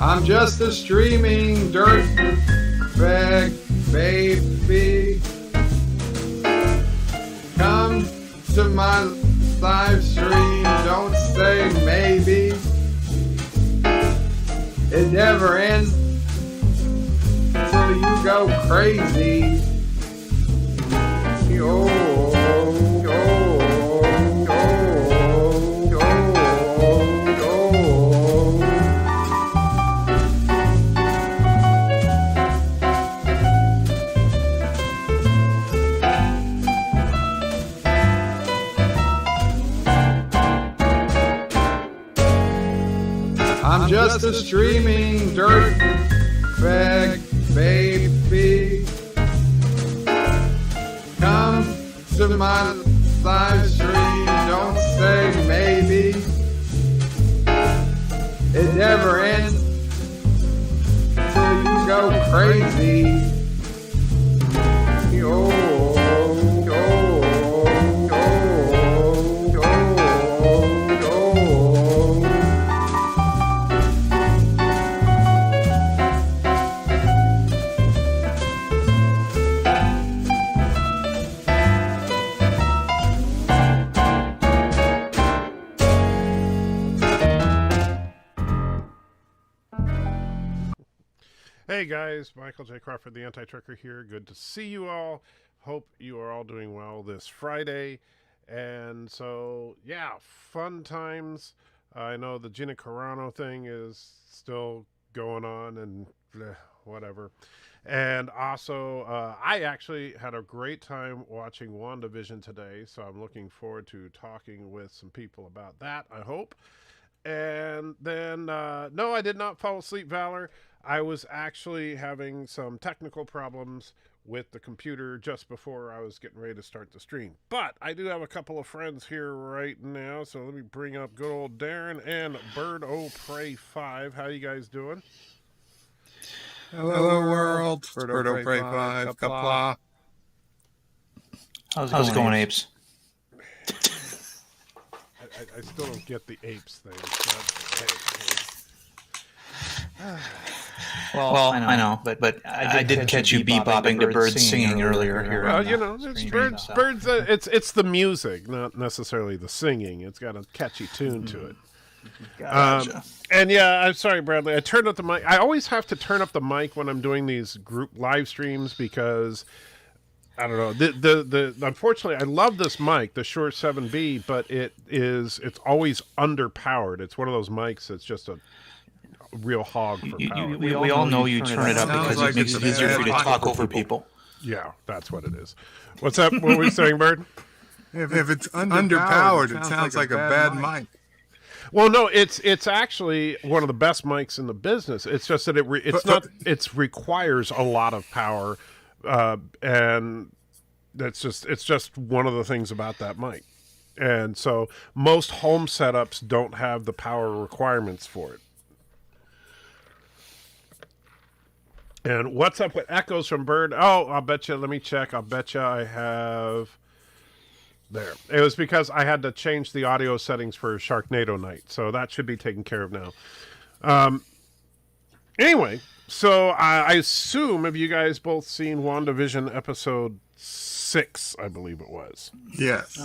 I'm just a streaming dirtbag, baby. Come to my live stream, don't say maybe. It never ends till you go crazy. I'm just a streaming dirtbag, baby. Come to my live stream, don't say maybe. It never ends till you go crazy. Hey guys, Michael J. Crawford, the Anti-Trucker here. Good to see you all. Hope you are all doing well this Friday. And so, yeah, fun times. I know the Gina Carano thing is still going on and whatever. And also, I actually had a great time watching WandaVison today, so I'm looking forward to talking with some people about that, I hope. And then, no, I did not fall asleep, Valor. I was actually having some technical problems with the computer just before I was getting ready to start the stream. But I do have a couple of friends here right now, so let me bring up good old Darren and Bird O Prey 5. How you guys doing? Hello world. Bird O Prey 5. Kapla. How's it going, apes? I still don't get the apes thing. Well, I know, but I did catch you bebopping to birds singing earlier here. Well, you know, it's birds. It's the music, not necessarily the singing. It's got a catchy tune to it. Gotcha. And yeah, I'm sorry, Bradley. I turned up the mic. I always have to turn up the mic when I'm doing these group live streams because I don't know. The unfortunately, I love this mic, the Shure 7B, but it's always underpowered. It's one of those mics that's just a real hog for power. We all know you turn it up because it makes it easier for you to talk over people. Yeah, that's what it is. What's up? What were we saying, Bird? If it's underpowered, it sounds like a bad mic. Well, no, it's actually one of the best mics in the business. It's just that it requires a lot of power, and it's just one of the things about that mic. And so most home setups don't have the power requirements for it. And what's up with echoes from Bird? Oh, I'll bet you. Let me check. I'll bet you I have. There. It was because I had to change the audio settings for Sharknado Night. So that should be taken care of now. Anyway, so I assume have you guys both seen WandaVision episode 6, I believe it was. Yes.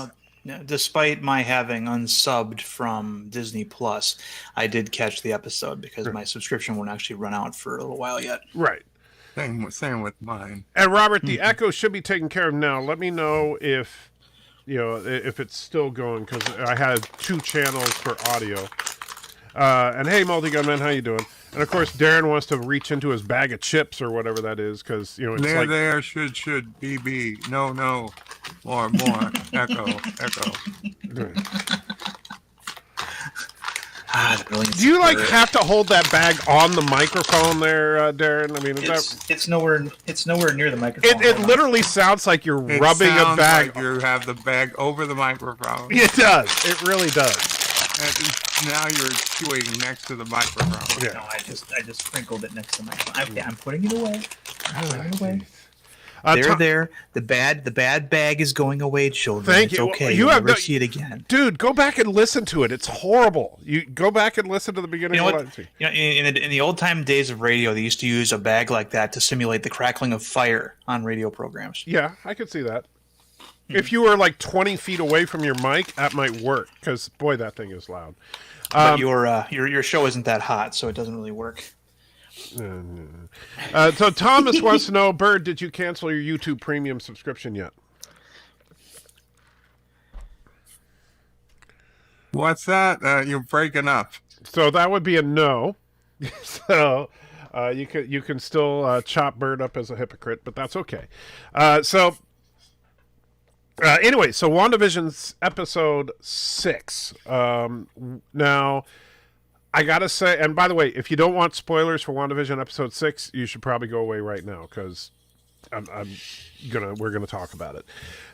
Despite my having unsubbed from Disney Plus, I did catch the episode because my subscription won't actually run out for a little while yet. Right. Same with mine. And Robert, the echo should be taken care of now. Let me know if it's still going because I had 2 channels for audio. And hey, Multi-Gunman, how you doing? And of course, Darren wants to reach into his bag of chips or whatever that is because it's there should be no more echo. Really, do you have to hold that bag on the microphone there, Darren? I mean, it's nowhere near the microphone. It literally sounds like you're rubbing a bag. Like you have the bag over the microphone. It does. It really does. And now you're chewing next to the microphone. Yeah. No, I just sprinkled it next to the microphone. I'm putting it away. They're there. The bad bag is going away, children. Thank it's you. okay. You You'll have never see it again. Dude, go back and listen to it. It's horrible. You go back and listen to the beginning. You know what? In the old time days of radio, they used to use a bag like that to simulate the crackling of fire on radio programs. Yeah, I could see that. If you were like 20 feet away from your mic, that might work because boy, that thing is loud. But your show isn't that hot, so it doesn't really work. So Thomas wants to know, Bird, did you cancel your YouTube Premium subscription yet? What's that? You're breaking up. So that would be a no. So you can still chop Bird up as a hypocrite, but that's okay. Anyway, so WandaVision's episode 6. Now, I gotta say, and by the way, if you don't want spoilers for WandaVision episode 6, you should probably go away right now because we're gonna talk about it.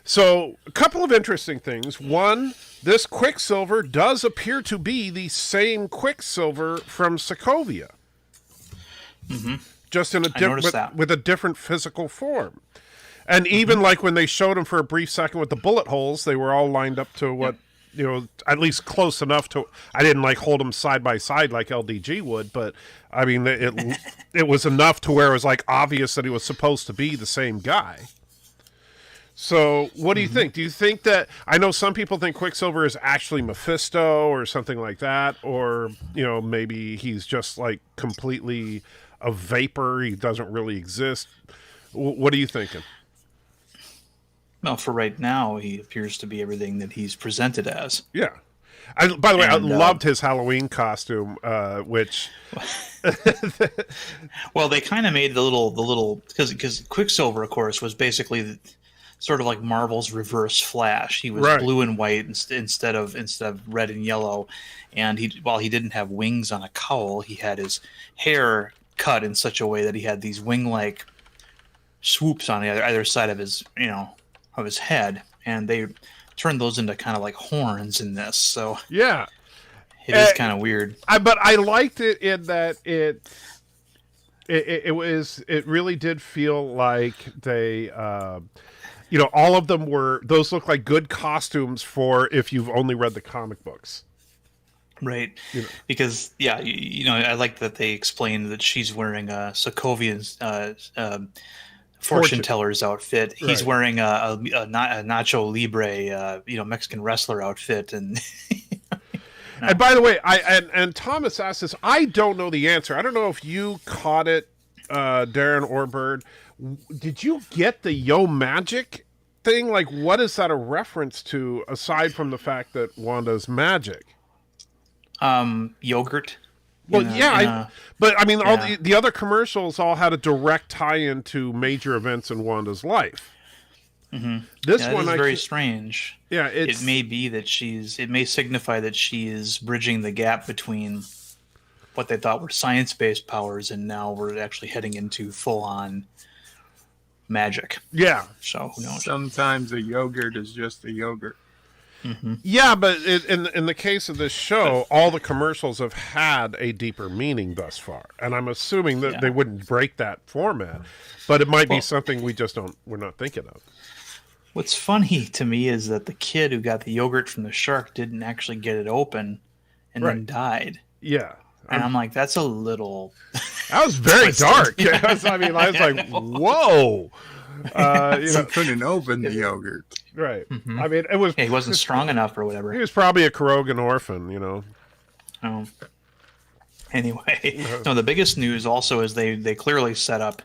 So, a couple of interesting things. One, this Quicksilver does appear to be the same Quicksilver from Sokovia, just in with a different physical form. And even like when they showed him for a brief second with the bullet holes, they were all lined up to what, at least close enough to. I didn't like hold them side by side like LDG would, but I mean, it was enough to where it was like obvious that he was supposed to be the same guy. So what do you think? Do you think that, I know some people think Quicksilver is actually Mephisto or something like that, or, maybe he's just like completely a vapor. He doesn't really exist. What are you thinking? Well, for right now, he appears to be everything that he's presented as. Yeah. By the way, I loved his Halloween costume, which... Well, they kind of made the little... Because Quicksilver, of course, was basically sort of like Marvel's reverse Flash. He was blue and white instead of red and yellow. And while he didn't have wings on a cowl, he had his hair cut in such a way that he had these wing-like swoops on either side of his, of his head, and they turned those into kind of like horns in this. So yeah, it is kind of weird. But I liked it in that it really did feel like they, all of them those look like good costumes for if you've only read the comic books. Right, because I like that they explained that she's wearing a Sokovian's fortune teller's outfit. He's wearing a Nacho Libre, Mexican wrestler outfit, and. And by the way, and Thomas asked this. I don't know the answer. I don't know if you caught it, Darren or Bird. Did you get the Yo Magic thing? Like, what is that a reference to aside from the fact that Wanda's magic? Yogurt. Well, but I mean, all the other commercials all had a direct tie-in to major events in Wanda's life. This one is very strange. Yeah, it may be that it may signify that she is bridging the gap between what they thought were science-based powers, and now we're actually heading into full-on magic. Yeah. So who knows? Sometimes a yogurt is just a yogurt. Yeah, but in the case of this show, all the commercials have had a deeper meaning thus far, and I'm assuming that they wouldn't break that format, but it might be something we're not thinking of. What's funny to me is that the kid who got the yogurt from the shark didn't actually get it open and then died. Yeah. And I'm like, that's a little... That was very dark. I was like, whoa. Couldn't open the yogurt. Right. I mean, it was... he wasn't strong enough or whatever. He was probably a Krogan orphan, Oh. Anyway, no, the biggest news also is they clearly set up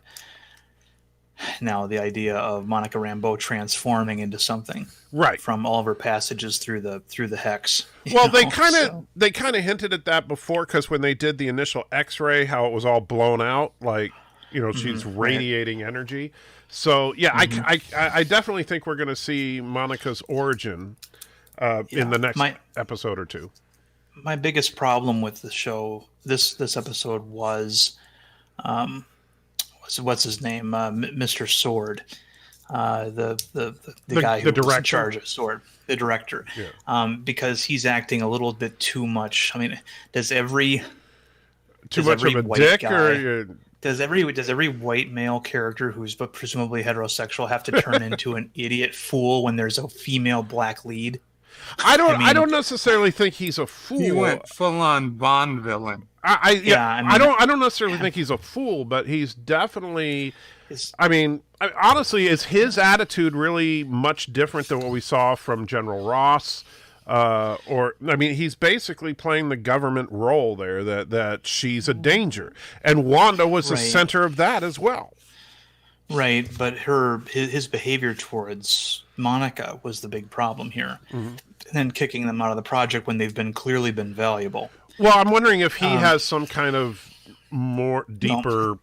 now the idea of Monica Rambeau transforming into something. Right. From all of her passages through the hex. Well, they kind of hinted at that before, because when they did the initial X-ray, how it was all blown out, like, she's radiating energy. So yeah, I definitely think we're going to see Monica's origin in the next episode or two. My biggest problem with the show, this episode was, what's his name, Mr. Sword, the guy who was in charge of Sword, the director, because he's acting a little bit too much. I mean, does every much of a white dick guy, or Does every white male character who's presumably heterosexual have to turn into an idiot fool when there's a female black lead? I don't necessarily think he's a fool. He went full on Bond villain. I don't necessarily think he's a fool, but he's definitely. Honestly, is his attitude really much different than what we saw from General Ross? He's basically playing the government role there. That she's a danger, and Wanda was the center of that as well. Right, but his behavior towards Monica was the big problem here, and then kicking them out of the project when they've clearly been valuable. Well, I'm wondering if he has some kind of more deeper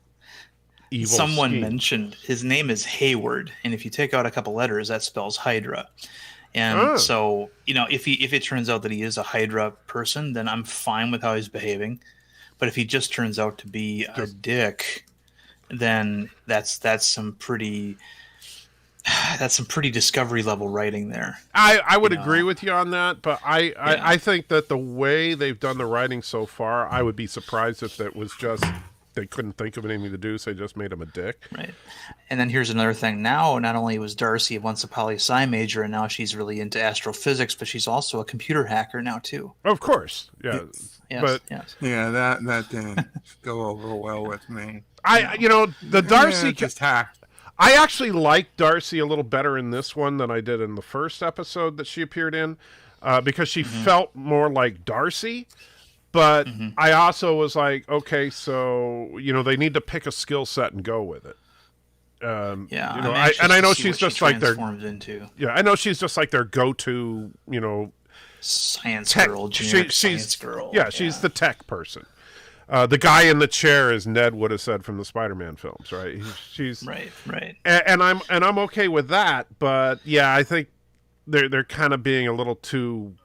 evil. Someone scheme. mentioned his name is Hayward, and if you take out a couple letters, that spells Hydra. And so, if it turns out that he is a Hydra person, then I'm fine with how he's behaving. But if he just turns out to be a dick, then that's some pretty Discovery level writing there. I would agree with you on that, but I think that the way they've done the writing so far, I would be surprised if that was just they couldn't think of anything to do, so they just made him a dick. Right. And then here's another thing. Now, not only was Darcy once a poli-sci major, and now she's really into astrophysics, but she's also a computer hacker now too. Of course, yeah. Yes. Yeah, that didn't go over well with me. The Darcy just hacked. I actually like Darcy a little better in this one than I did in the first episode that she appeared in, because she felt more like Darcy. But I also was like, okay, so they need to pick a skill set and go with it. I know she's just like their into. Yeah, I know she's just like their go-to, science tech, girl, science girl. Yeah, she's the tech person. The guy in the chair, as Ned would have said from the Spider-Man films, right? She's right. And I'm okay with that, but yeah, I think they're kind of being a little too.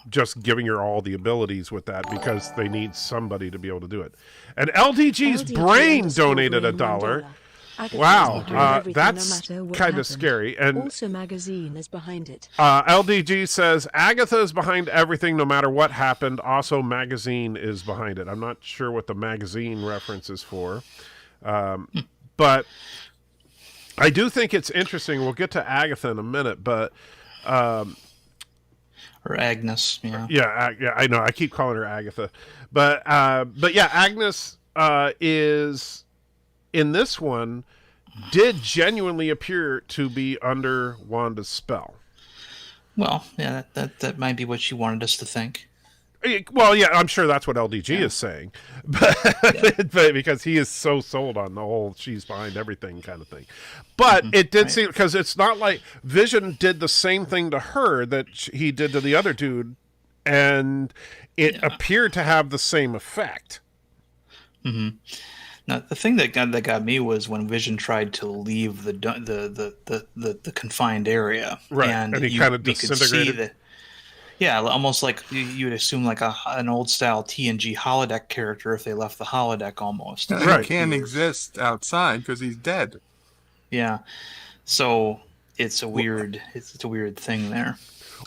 Just giving her all the abilities with that because they need somebody to be able to do it. And LDG's brain donated $1. Wow, that's kind of scary. And also, Magazine is behind it. LDG says Agatha is behind everything, no matter what happened. Also, Magazine is behind it. I'm not sure what the Magazine reference is for, but I do think it's interesting. We'll get to Agatha in a minute, but. Or Agnes, yeah, I know. I keep calling her Agatha, but yeah, Agnes is in this one did genuinely appear to be under Wanda's spell. Well, yeah, that might be what she wanted us to think. Well, yeah, I'm sure that's what LDG is saying, but because he is so sold on the whole "she's behind everything" kind of thing. But it did seem, because it's not like Vision did the same thing to her that he did to the other dude, and it appeared to have the same effect. Mm-hmm. Now, the thing that got me was when Vision tried to leave the confined area, right? And he kind of disintegrated. Yeah, almost like you would assume like an old style TNG holodeck character if they left the holodeck almost. Right. He can't exist outside because he's dead. Yeah, so it's a weird thing there.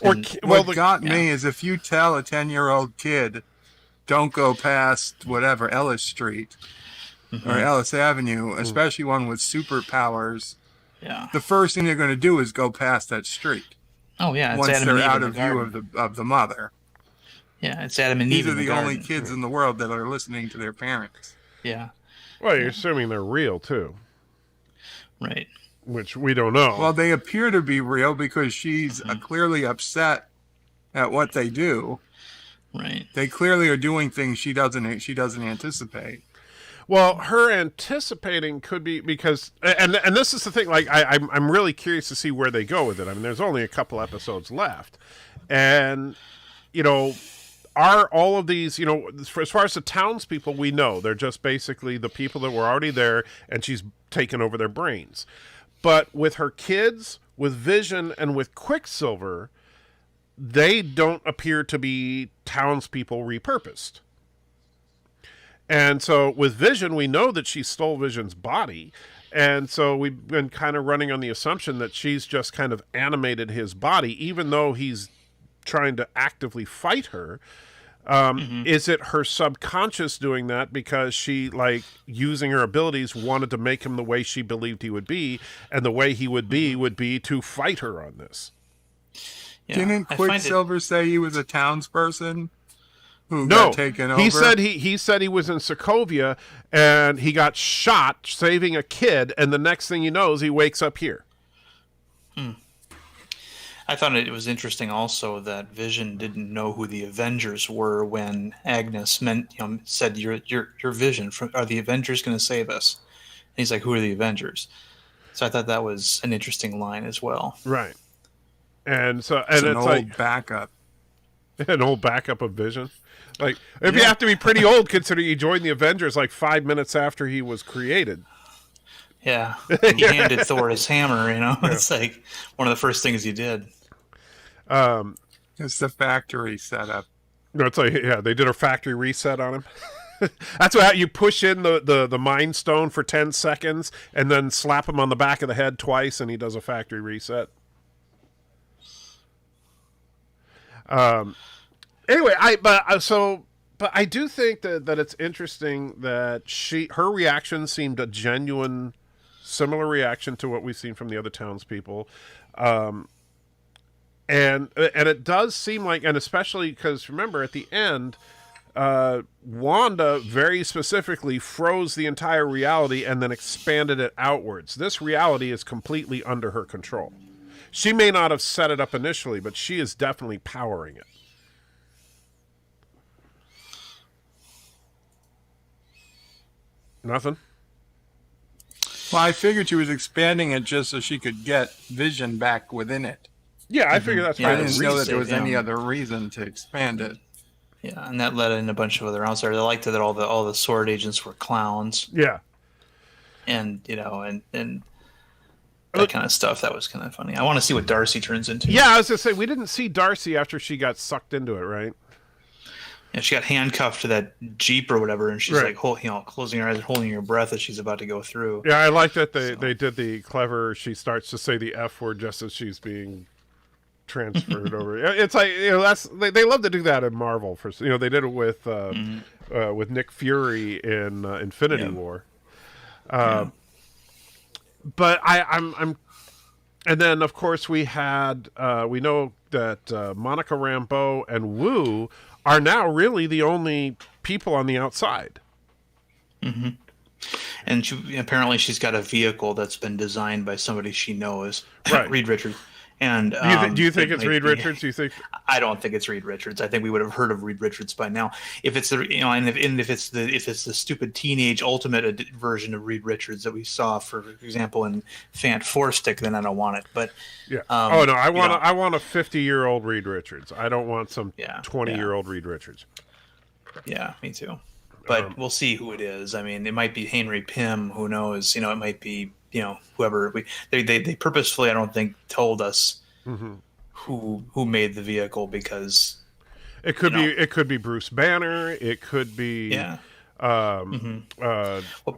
What got me is if you tell a 10-year-old kid, don't go past whatever Ellis Street or Ellis Avenue, especially one with superpowers. Yeah, the first thing they're going to do is go past that street. Oh yeah, it's once Adam they're and Eve out of view of the mother. Yeah, it's Adam and Eve. These are the only kids in the world that are listening to their parents. Yeah. Well, you're assuming they're real too, right? Which we don't know. Well, they appear to be real because she's clearly upset at what they do. Right. They clearly are doing things she doesn't anticipate. Well, her anticipating could be because, and this is the thing. Like, I'm really curious to see where they go with it. I mean, there's only a couple episodes left, and are all of these, as far as the townspeople, we know they're just basically the people that were already there, and she's taken over their brains. But with her kids, with Vision, and with Quicksilver, they don't appear to be townspeople repurposed. And so with Vision, we know that she stole Vision's body. And so we've been kind of running on the assumption that she's just kind of animated his body, even though he's trying to actively fight her. Is it her subconscious doing that because she, like, using her abilities, wanted to make him the way she believed he would be, and the way he would be to fight her on this? Yeah, didn't Quicksilver say he was a townsperson who no, got taken over? He said he was in Sokovia and he got shot saving a kid, and the next thing he knows, he wakes up here. I thought it was interesting also that Vision didn't know who the Avengers were when Agnes said, "Your Vision. Are the Avengers going to save us?" And he's like, "Who are the Avengers?" So I thought that was an interesting line as well. Right. And so, it's an old backup. An old backup of Vision. Like, if you have to be pretty old, considering you joined the Avengers like 5 minutes after he was created. Yeah, he handed Thor his hammer. It's like one of the first things he did. It's the factory setup. No, it's like, they did a factory reset on him. That's how you push in the Mind Stone for 10 seconds and then slap him on the back of the head twice, and he does a factory reset. Anyway, but I do think that it's interesting that her reaction seemed a genuine, similar reaction to what we've seen from the other townspeople, and it does seem like, and especially because remember at the end, Wanda very specifically froze the entire reality and then expanded it outwards. This reality is completely under her control. She may not have set it up initially, but she is definitely powering it. Nothing? Well, I figured she was expanding it just so she could get Vision back within it. Yeah, I figured that's I didn't know that there was any other reason to expand it. Yeah, and that led in a bunch of other outsiders. I liked that all the sword agents were clowns. Yeah. And, and that kind of stuff. That was kind of funny. I want to see what Darcy turns into. Yeah, I was going to say, we didn't see Darcy after she got sucked into it, right? Yeah, she got handcuffed to that Jeep or whatever, and she's like, closing her eyes and holding her breath as she's about to go through. Yeah, I like that they did the clever, she starts to say the F word just as she's being transferred over. It's like, they love to do that in Marvel. They did it with Nick Fury in Infinity War. But I'm and then of course we know that Monica Rambeau and Wu are now really the only people on the outside. Mm-hmm. And apparently she's got a vehicle that's been designed by somebody she knows, right. Reed Richards. And do you think it's Reed Richards? Do you think? I don't think it's Reed Richards. I think we would have heard of Reed Richards by now. If it's if it's the stupid teenage ultimate version of Reed Richards that we saw, for example, in Fant Four Stick, then I don't want it. But yeah, I want a 50-year-old Reed Richards. I don't want some 20-year-old Reed Richards. Yeah, me too. But we'll see who it is. I mean, it might be Henry Pym. Who knows? It might be. Whoever they purposefully, I don't think, told us who made the vehicle, because it could be Bruce Banner. It could be well,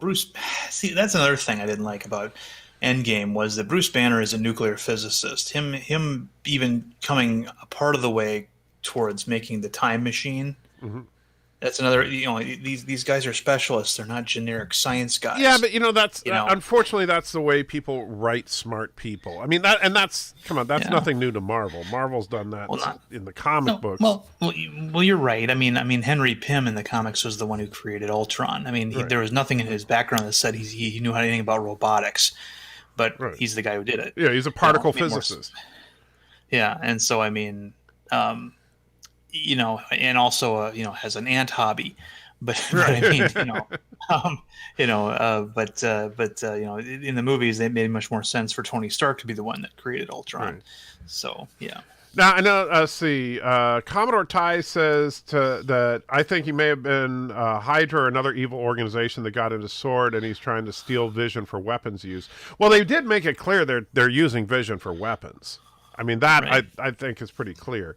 Bruce. See, that's another thing I didn't like about Endgame, was that Bruce Banner is a nuclear physicist. Him even coming a part of the way towards making the time machine. Mm-hmm. That's another. These guys are specialists. They're not generic science guys. Yeah, but that's unfortunately that's the way people write smart people. I mean, that's nothing new to Marvel. Marvel's done that in the comic books. Well, you're right. I mean, Henry Pym in the comics was the one who created Ultron. I mean, there was nothing in his background that said he knew anything about robotics, but he's the guy who did it. Yeah, he's a particle physicist. Yeah, and so I mean. And also, has an ant hobby, but I mean, in the movies, it made much more sense for Tony Stark to be the one that created Ultron. Right. So, yeah. Now, I know, let's see, Commodore Ty says that I think he may have been Hydra or another evil organization that got into Sword, and he's trying to steal Vision for weapons use. Well, they did make it clear they're using Vision for weapons. I mean, that I think is pretty clear.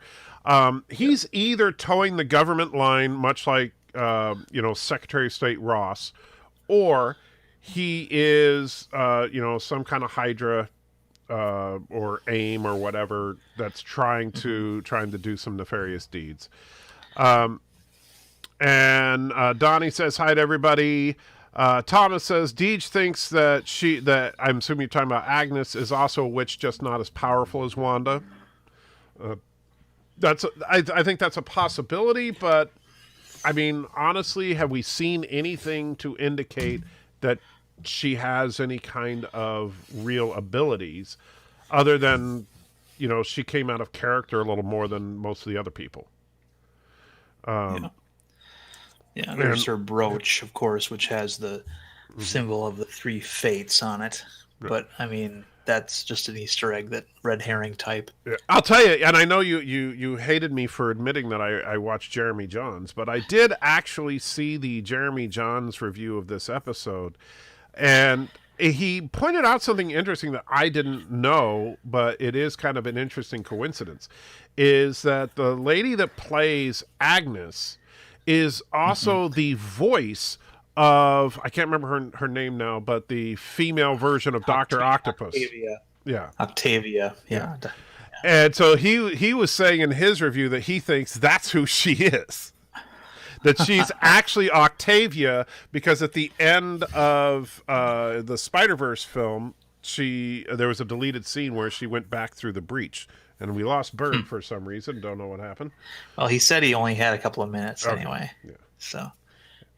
He's either towing the government line, much like Secretary of State Ross, or he is some kind of Hydra or AIM or whatever that's trying to do some nefarious deeds. And Donnie says hi to everybody. Thomas says Deej thinks that I'm assuming you're talking about Agnes is also a witch, just not as powerful as Wanda. I think that's a possibility, but I mean, honestly, have we seen anything to indicate that she has any kind of real abilities other than, she came out of character a little more than most of the other people? Yeah, there's her brooch, of course, which has the symbol of the 3 fates on it. Right. But, I mean, that's just an Easter egg, that red herring type. Yeah. I'll tell you, and I know you hated me for admitting that I watched Jeremy Johns, but I did actually see the Jeremy Johns review of this episode, and he pointed out something interesting that I didn't know, but it is kind of an interesting coincidence, is that the lady that plays Agnes is also the voice of, I can't remember her name now, but the female version of Dr. Octopus. Octavia. Yeah. Octavia. Yeah. And so he was saying in his review that he thinks that's who she is. That she's actually Octavia, because at the end of the Spider-Verse film, there was a deleted scene where she went back through the breach. And we lost Bird for some reason. Don't know what happened. Well, he said he only had a couple of minutes anyway. Yeah. So,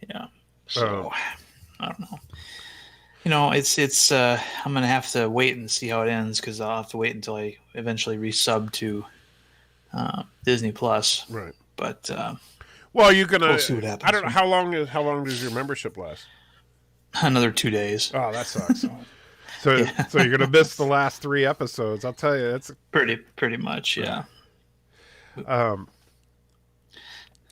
yeah. So, I don't know. It's I'm going to have to wait and see how it ends, because I'll have to wait until I eventually resub to Disney Plus. Right. But well, you're going to we'll see what happens. I don't know how long does your membership last? Another 2 days. Oh, that sucks. So you're going to miss the last 3 episodes. I'll tell you, it's pretty much, yeah.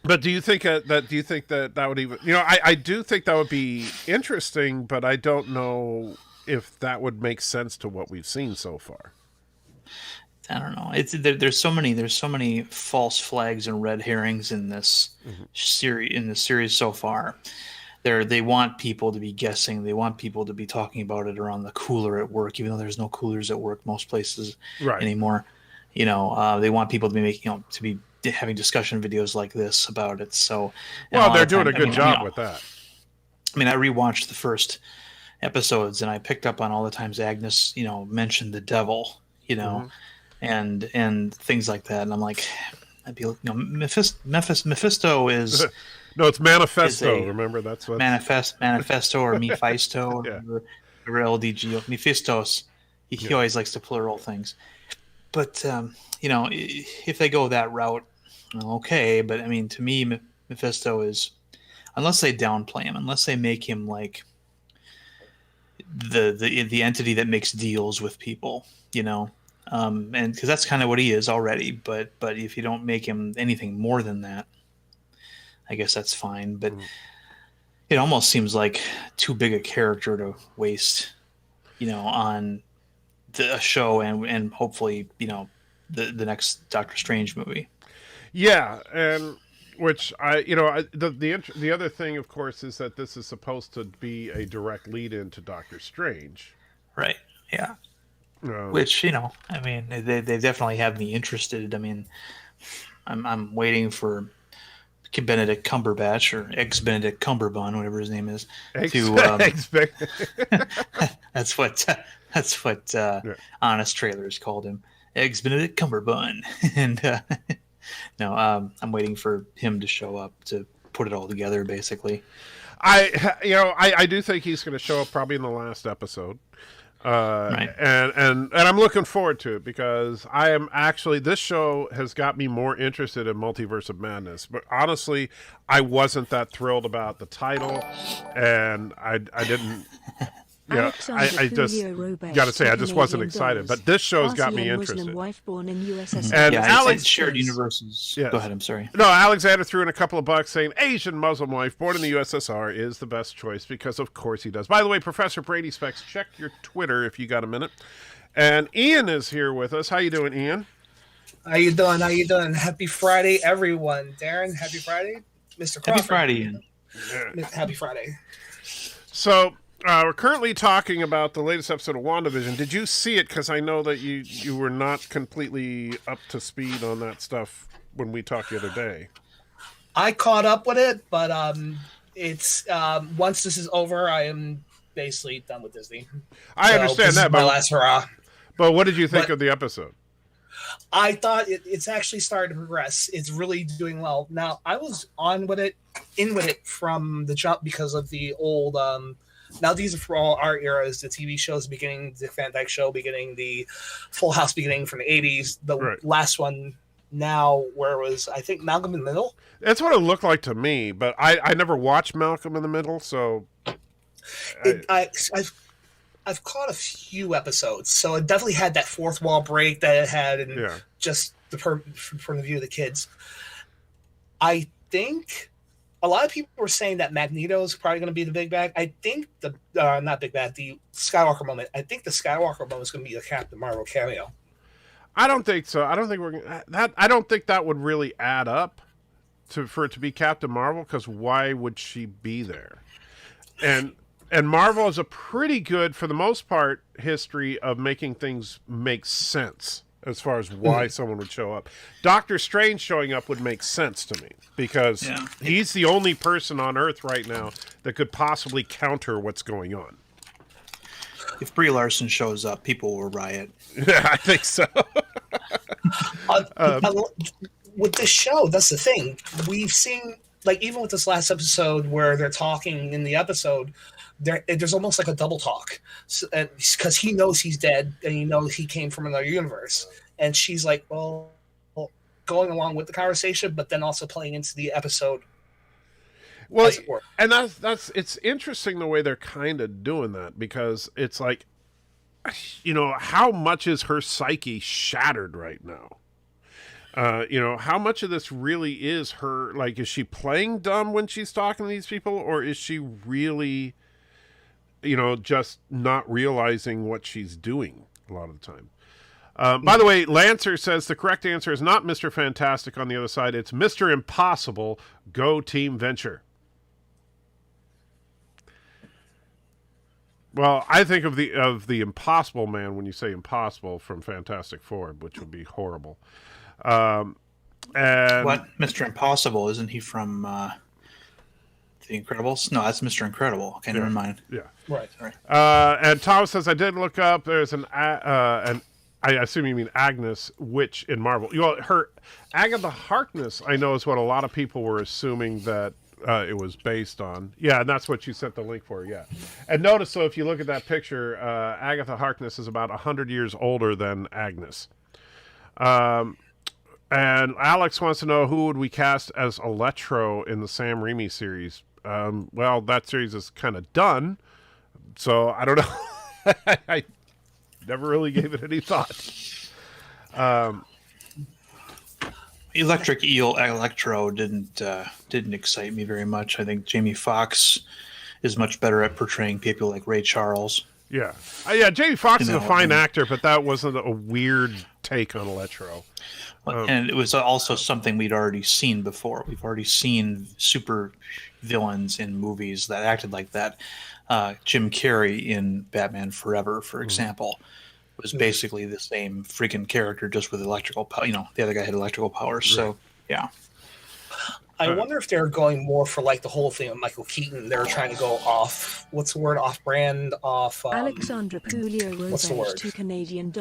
But do you think that would even, I do think that would be interesting, but I don't know if that would make sense to what we've seen so far. I don't know. There's so many false flags and red herrings in this series so far. They want people to be guessing. They want people to be talking about it around the cooler at work, even though there's no coolers at work most places anymore. They want people to be making, to be having discussion videos like this about it. So, they're doing a good job with that. I mean, I rewatched the first episodes, and I picked up on all the times Agnes, mentioned the devil, and things like that. And I'm like, Mephisto is. No, it's Manifesto. Remember, that's what Manifesto or Mephisto or LDG. Mephistos. He always likes to plural things. But if they go that route, okay. But I mean, to me, Mephisto is, unless they downplay him, unless they make him like the entity that makes deals with people, and because that's kind of what he is already. But if you don't make him anything more than that, I guess that's fine, but it almost seems like too big a character to waste, on a show and hopefully, the next Doctor Strange movie. Yeah, and which the other thing, of course, is that this is supposed to be a direct lead-in to Doctor Strange. Right. Yeah. Which I mean, they definitely have me interested. I mean, I'm waiting for Benedict Cumberbatch or ex-Benedict Cumberbun, whatever his name is. That's what Honest Trailers called him, ex-Benedict Cumberbun. And I'm waiting for him to show up to put it all together, basically. I do think he's going to show up probably in the last episode. Right. And I'm looking forward to it, because I am actually, this show has got me more interested in Multiverse of Madness, but honestly, I wasn't that thrilled about the title, and I didn't, I just got to say, I just wasn't excited, but this show's got me interested. Wife born in USSR. And Alex shared universes. Yes. Go ahead. I'm sorry. No, Alexander threw in a couple of bucks saying Asian Muslim wife born in the USSR is the best choice, because of course he does. By the way, Professor Brady Specs, check your Twitter if you got a minute. And Ian is here with us. How you doing, Ian? How you doing? Happy Friday, everyone. Darren, happy Friday. Mr. Crawford. Happy Friday, Ian. Yeah. Happy Friday. So, we're currently talking about the latest episode of WandaVision. Did you see it? Because I know that you were not completely up to speed on that stuff when we talked the other day. I caught up with it, but it's once this is over, I am basically done with Disney. I understand this that, is my last hurrah. But what did you think of the episode? I thought it's actually started to progress. It's really doing well. Now, I was in with it from the jump because of the old. Now these are for all our eras. The TV shows beginning, the Van Dyke Show beginning, the Full House beginning from the 80s. The last one now, where it was, I think, Malcolm in the Middle. That's what it looked like to me, but I never watched Malcolm in the Middle, so. I've caught a few episodes, so it definitely had that fourth wall break that it had, and just from the view of the kids. I think a lot of people were saying that Magneto is probably going to be the big bad. I think not big bad, the Skywalker moment. I think the Skywalker moment is going to be the Captain Marvel cameo. I don't think so. I don't think I don't think that would really add up for it to be Captain Marvel, because why would she be there? And Marvel is a pretty good, for the most part, history of making things make sense as far as why someone would show up. Doctor Strange showing up would make sense to me, because he's the only person on Earth right now that could possibly counter what's going on. If Brie Larson shows up, people will riot. Yeah, I think so. With this show, that's the thing. We've seen, like, even with this last episode where they're talking in the episode, there's almost like a double talk, because he knows he's dead and he knows he came from another universe, and she's like, well, going along with the conversation, but then also playing into the episode. Well, and that's it's interesting the way they're kind of doing that, because it's like, how much is her psyche shattered right now? How much of this really is her? Like, is she playing dumb when she's talking to these people, or is she really, just not realizing what she's doing a lot of the time? By the way, Lancer says the correct answer is not Mr. Fantastic on the other side. It's Mr. Impossible. Go Team Venture. Well, I think of the Impossible Man when you say Impossible from Fantastic Four, which would be horrible. And what? Mr. Impossible, isn't he from The Incredibles? No, that's Mr. Incredible. Okay, never mind. Yeah. Right. And Thomas says, I did look up, there's I assume you mean Agnes, witch in Marvel. Her Agatha Harkness, I know, is what a lot of people were assuming that it was based on. Yeah, and that's what you sent the link for, yeah. And notice, so if you look at that picture, Agatha Harkness is about 100 years older than Agnes. And Alex wants to know, who would we cast as Electro in the Sam Raimi series? Well, that series is kind of done, so I don't know. I never really gave it any thought. Electric Eel Electro didn't excite me very much. I think Jamie Foxx is much better at portraying people like Ray Charles. Yeah. Jamie Foxx is a fine actor, but that wasn't a weird take on Electro. And it was also something we'd already seen before. We've already seen super villains in movies that acted like that. Jim Carrey in Batman Forever, for example, was basically the same freaking character, just with electrical power. The other guy had electrical powers. Right. So, yeah. I wonder if they're going more for, like, the whole thing of Michael Keaton. They're trying to go off, what's the word, off-brand, off... Alexandra Pouliot what's the word? $2 Canadian.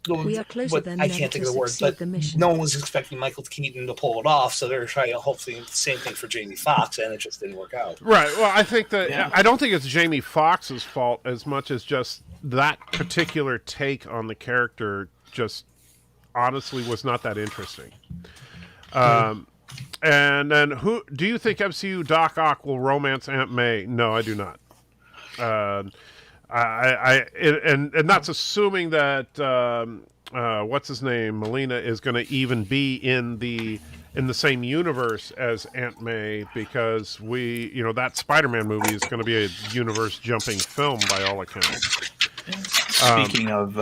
No, we are closer than I can't think of the word, but no one was expecting Michael Keaton to pull it off, so they're trying to hopefully the same thing for Jamie Foxx, and it just didn't work out. Right. Well, I think that I don't think it's Jamie Foxx's fault as much as just that particular take on the character just honestly was not that interesting. And then, who do you think MCU Doc Ock will romance Aunt May? No, I do not. And that's assuming that what's his name, Melina, is going to even be in the same universe as Aunt May, because that Spider-Man movie is going to be a universe jumping film by all accounts. Speaking of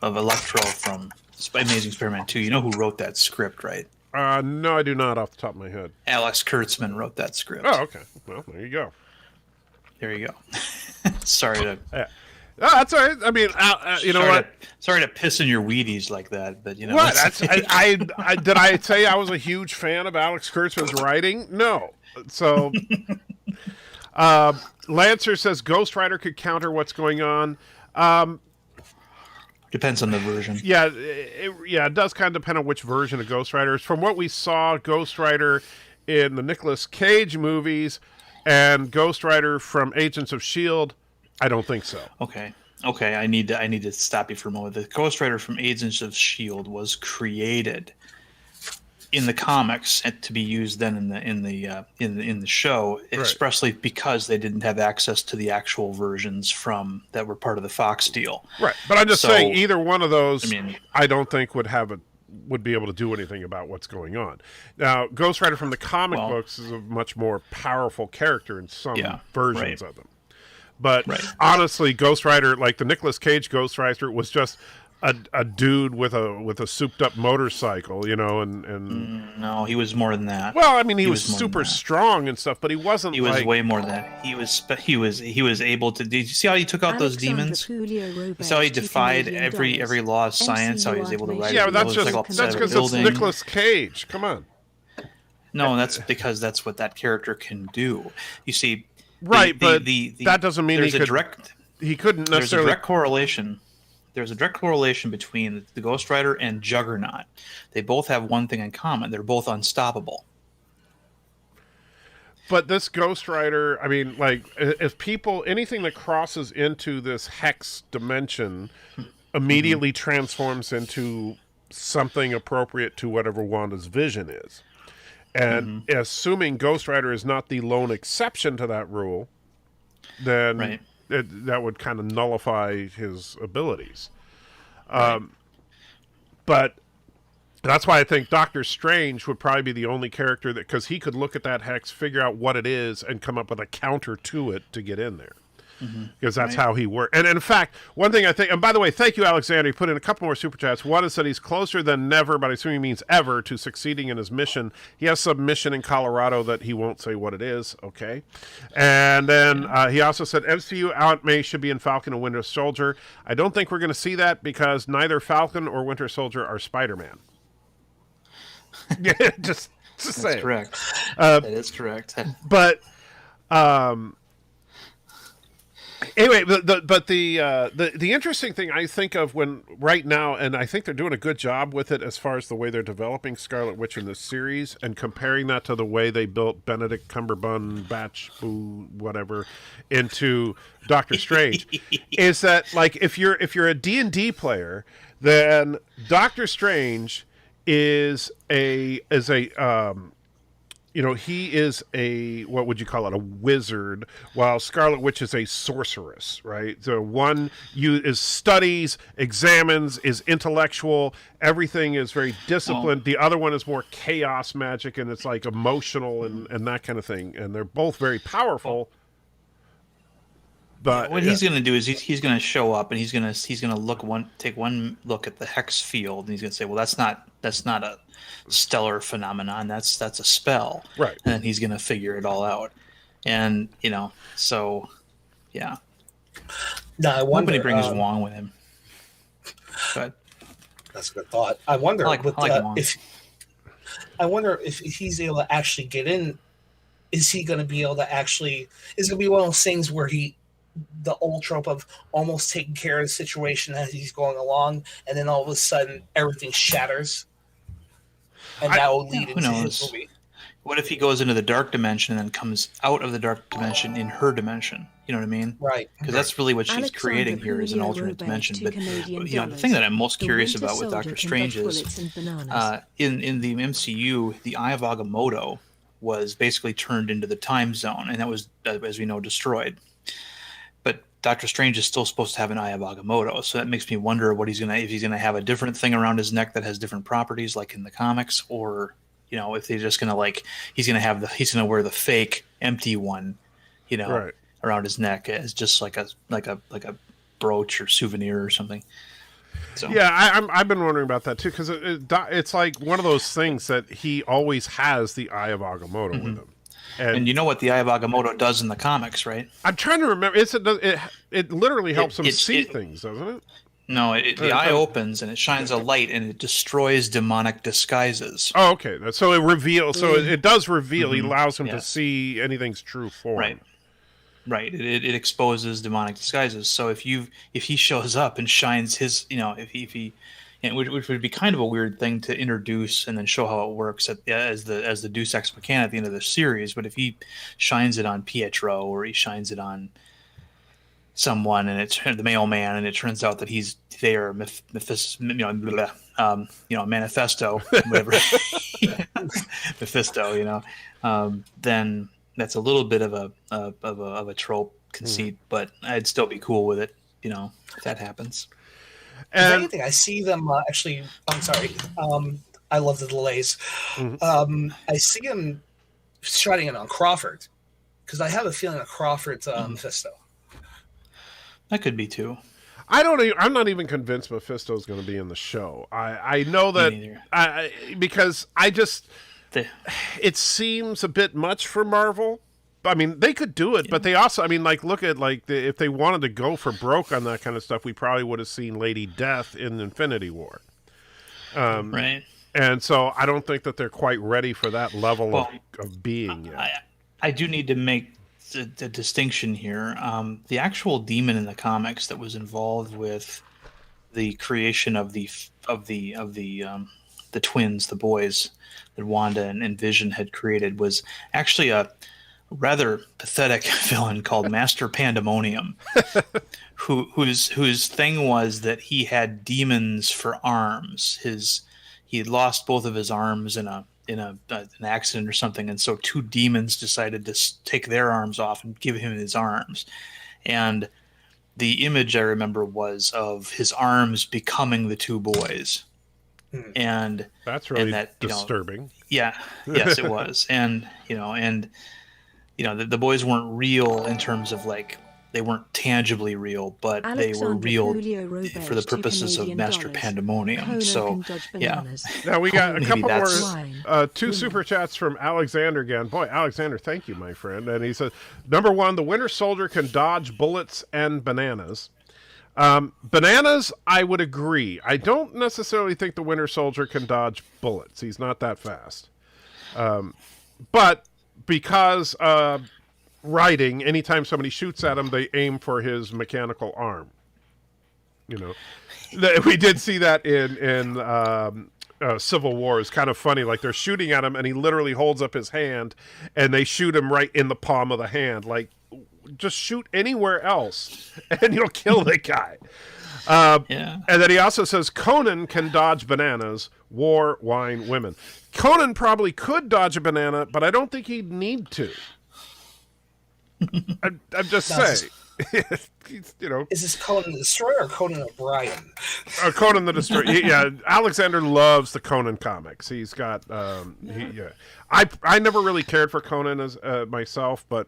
Electro from Amazing Spider-Man 2, you know who wrote that script, right? No, I do not off the top of my head. Alex Kurtzman wrote that script. Oh, okay. Well, there you go. There you go. Sorry to... Oh, that's all right. I mean, you know what? Sorry to piss in your Wheaties like that, but you know what? I did I say I was a huge fan of Alex Kurtzman's writing? No. So, Lancer says Ghost Rider could counter what's going on. Depends on the version. Yeah, it does kind of depend on which version of Ghost Rider. From what we saw, Ghost Rider in the Nicolas Cage movies and Ghost Rider from Agents of S.H.I.E.L.D., I don't think so. Okay. I need to stop you for a moment. The Ghost Rider from Agents of S.H.I.E.L.D. was created in the comics to be used then in the show expressly because they didn't have access to the actual versions that were part of the Fox deal. Right, but I'm just saying either one of those, I don't think would be able to do anything about what's going on. Now, Ghost Rider from the comic books is a much more powerful character in some versions of them. But honestly, Ghost Rider, like the Nicolas Cage Ghost Rider, was just a dude with a souped up motorcycle, you know, and no, he was more than that. Well, I mean, he was super strong and stuff, but he wasn't. He was way more than that. He was able to. Did you see how he took out those demons? You saw how he defied every law of science. How he was able to ride. Yeah, that's because it's Nicolas Cage. Come on. No, that's because that's what that character can do. You see. Right, but that doesn't mean he couldn't necessarily. There's a direct correlation. There's a direct correlation between the Ghost Rider and Juggernaut. They both have one thing in common. They're both unstoppable. But this Ghost Rider, I mean, like, if anything that crosses into this hex dimension immediately transforms into something appropriate to whatever Wanda's vision is. And assuming Ghost Rider is not the lone exception to that rule, then that would kind of nullify his abilities. But that's why I think Doctor Strange would probably be the only character because he could look at that hex, figure out what it is, and come up with a counter to it to get in there. Because that's how he works. And in fact, one thing I think, and by the way, thank you, Alexander. You put in a couple more super chats. One is that he's closer than never, but I assume he means ever, to succeeding in his mission. He has some mission in Colorado that he won't say what it is. Okay. And then he also said MCU Aunt May should be in Falcon and Winter Soldier. I don't think we're going to see that because neither Falcon or Winter Soldier are Spider-Man. Yeah, just That's saying. Correct. That is correct. But anyway, the interesting thing I think of right now, and I think they're doing a good job with it as far as the way they're developing Scarlet Witch in this series, and comparing that to the way they built Benedict Cumberbatch, whatever, into Doctor Strange, is that like if you're a D&D player, then Doctor Strange is a he is what would you call it, a wizard, while Scarlet Witch is a sorceress, right? So one is studies, examines, is intellectual, everything is very disciplined. The other one is more chaos magic, and it's like emotional and that kind of thing. And they're both very powerful. But what he's going to do is he's going to show up and he's going to take one look at the hex field, and he's going to say, well, that's not a stellar phenomenon. That's a spell, right? And then he's going to figure it all out, and so yeah. No, I wonder. Nobody brings Wong with him. But that's a good thought. I wonder if he's able to actually get in. Is he going to be able to actually? Is it going to be one of those things where the old trope of almost taking care of the situation as he's going along, and then all of a sudden everything shatters, and that will lead into his movie. What if he goes into the dark dimension and then comes out of the dark dimension in her dimension? You know what I mean? Right. Because that's really what she's creating here is an alternate dimension. But the thing that I'm most curious about with Doctor Strange is in the MCU, the Eye of Agamotto was basically turned into the time zone, and that was, as we know, destroyed. But Doctor Strange is still supposed to have an Eye of Agamotto, so that makes me wonder if he's gonna have a different thing around his neck that has different properties, like in the comics, or if they're just gonna he's gonna wear the fake empty one, around his neck as just like a brooch or souvenir or something. So. Yeah, I've been wondering about that too, because it's like one of those things that he always has the Eye of Agamotto with him. And you know what the Eye of Agamotto does in the comics, right? I'm trying to remember. It literally helps him see things, doesn't it? No, the eye opens and it shines a light and it destroys demonic disguises. Oh, okay. So it reveals. So it does reveal. He allows him to see anything's true form. Right. Right. It exposes demonic disguises. So if he shows up and shines his, if he which would be kind of a weird thing to introduce and then show how it works as the Deus Ex Machina at the end of the series. But if he shines it on Pietro or he shines it on someone and it's the mailman and it turns out that he's there, Manifesto, whatever, Mephisto, then that's a little bit of a trope conceit, but I'd still be cool with it, if that happens. If anything, I see them actually. I'm sorry. I love the delays. I see him shutting it on Crawford because I have a feeling that Crawford's Mephisto. That could be too. I'm not even convinced Mephisto's going to be in the show. I know that because it seems a bit much for Marvel. I mean, they could do it, but they also, look at if they wanted to go for broke on that kind of stuff, we probably would have seen Lady Death in Infinity War. Right. And so I don't think that they're quite ready for that level of being yet. I do need to make the distinction here. The actual demon in the comics that was involved with the creation of the twins, the boys that Wanda and Vision had created, was actually a rather pathetic villain called Master Pandemonium, whose thing was that he had demons for arms. He had lost both of his arms in an accident or something, and so two demons decided to take their arms off and give him his arms. And the image I remember was of his arms becoming the two boys. And that's really disturbing. Yes, it was. And the boys weren't real in terms of they weren't tangibly real, but they were real for the purposes of Master Pandemonium. So, yeah. Now we got a couple more, 2 super chats from Alexander again. Boy, Alexander, thank you, my friend. And he says, number 1, the Winter Soldier can dodge bullets and bananas. Bananas, I would agree. I don't necessarily think the Winter Soldier can dodge bullets. He's not that fast. But because writing, anytime somebody shoots at him, they aim for his mechanical arm. We did see that in Civil War. It's kind of funny. They're shooting at him, and he literally holds up his hand, and they shoot him right in the palm of the hand. Just shoot anywhere else, and you'll kill the guy. And then he also says Conan can dodge bananas, war, wine, women. Conan probably could dodge a banana, but I don't think he'd need to. I'm just saying. Is this Conan the Destroyer or Conan O'Brien? Conan the Destroyer. Yeah, Alexander loves the Conan comics. He's got. I never really cared for Conan as myself, but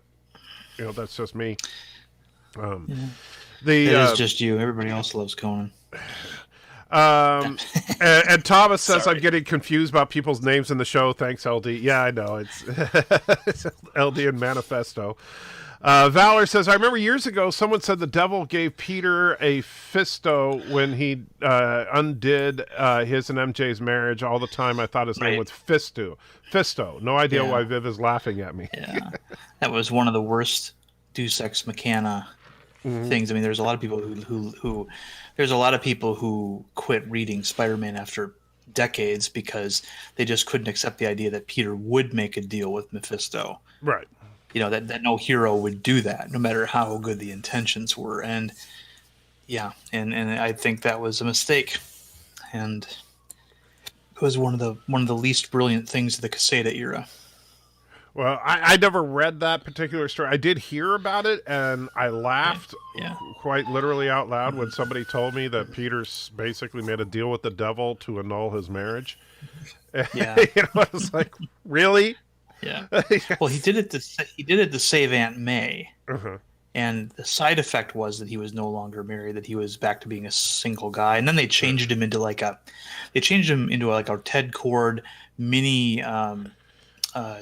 that's just me. It is just you. Everybody else loves Conan. And Thomas says, I'm getting confused about people's names in the show. Thanks, LD. Yeah, I know. It's LD and Manifesto. Valor says, I remember years ago someone said the devil gave Peter a fisto when he undid his and MJ's marriage. All the time I thought his name was Fisto. No idea why Viv is laughing at me. Yeah, that was one of the worst Deus Ex Machina things. There's a lot of people who quit reading Spider-Man after decades because they just couldn't accept the idea that Peter would make a deal with Mephisto. Right. That no hero would do that, no matter how good the intentions were. And and I think that was a mistake. And it was one of the least brilliant things of the Quesada era. Well, I never read that particular story. I did hear about it, and I laughed quite literally out loud when somebody told me that Peter's basically made a deal with the devil to annul his marriage. Yeah, I was like, really? Yeah. Well, he did it to save Aunt May, and the side effect was that he was no longer married; that he was back to being a single guy. And then they changed him into a Ted Cord mini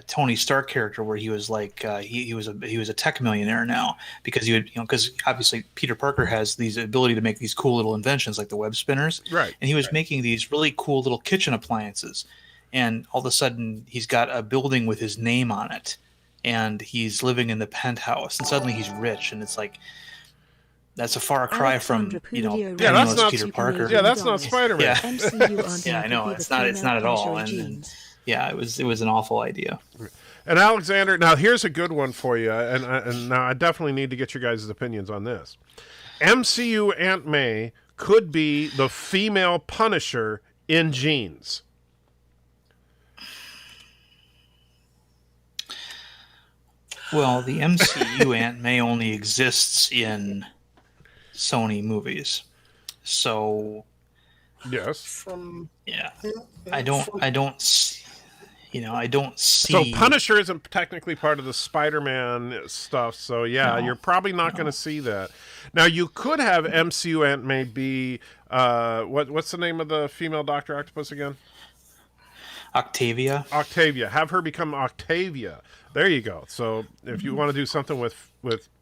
Tony Stark character, where he was like he was a tech millionaire now because because obviously Peter Parker has these ability to make these cool little inventions like the web spinners, right? And he was making these really cool little kitchen appliances, and all of a sudden he's got a building with his name on it, and he's living in the penthouse, and suddenly he's rich, and it's like. That's a far cry from that's not Peter Parker. Yeah, that's not Spider-Man. Yeah, I know it's not at all. And yeah, it was an awful idea. And Alexander, now here's a good one for you, and now I definitely need to get your guys' opinions on this. MCU Aunt May could be the female Punisher in jeans. Well, the MCU Aunt May only exists in Sony movies, so yes, I don't see. So Punisher isn't technically part of the Spider-Man stuff, so you're probably not going to see that. Now you could have MCU Aunt May be what's the name of the female Dr. Octopus again? Octavia. Have her become Octavia. There you go. So if you want to do something with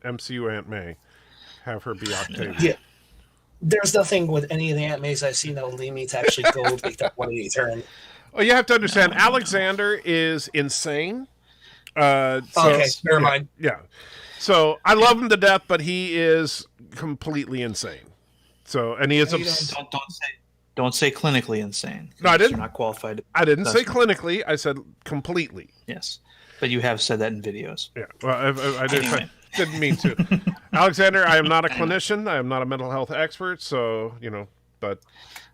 MCU Aunt May, have her be Octavia. Yeah. There's nothing with any of the Aunt Mays I've seen that will lead me to actually go take that 180 turn. Well, you have to understand, Alexander is insane. Okay, never mind. Yeah. So I love him to death, but he is completely insane. So, and he is don't say clinically insane. No, I didn't. You're not qualified. I didn't say clinically. I said completely. Yes, but you have said that in videos. Yeah. Well, I did. Anyway. Didn't mean to. Alexander, I am not a clinician. I am not a mental health expert. So, but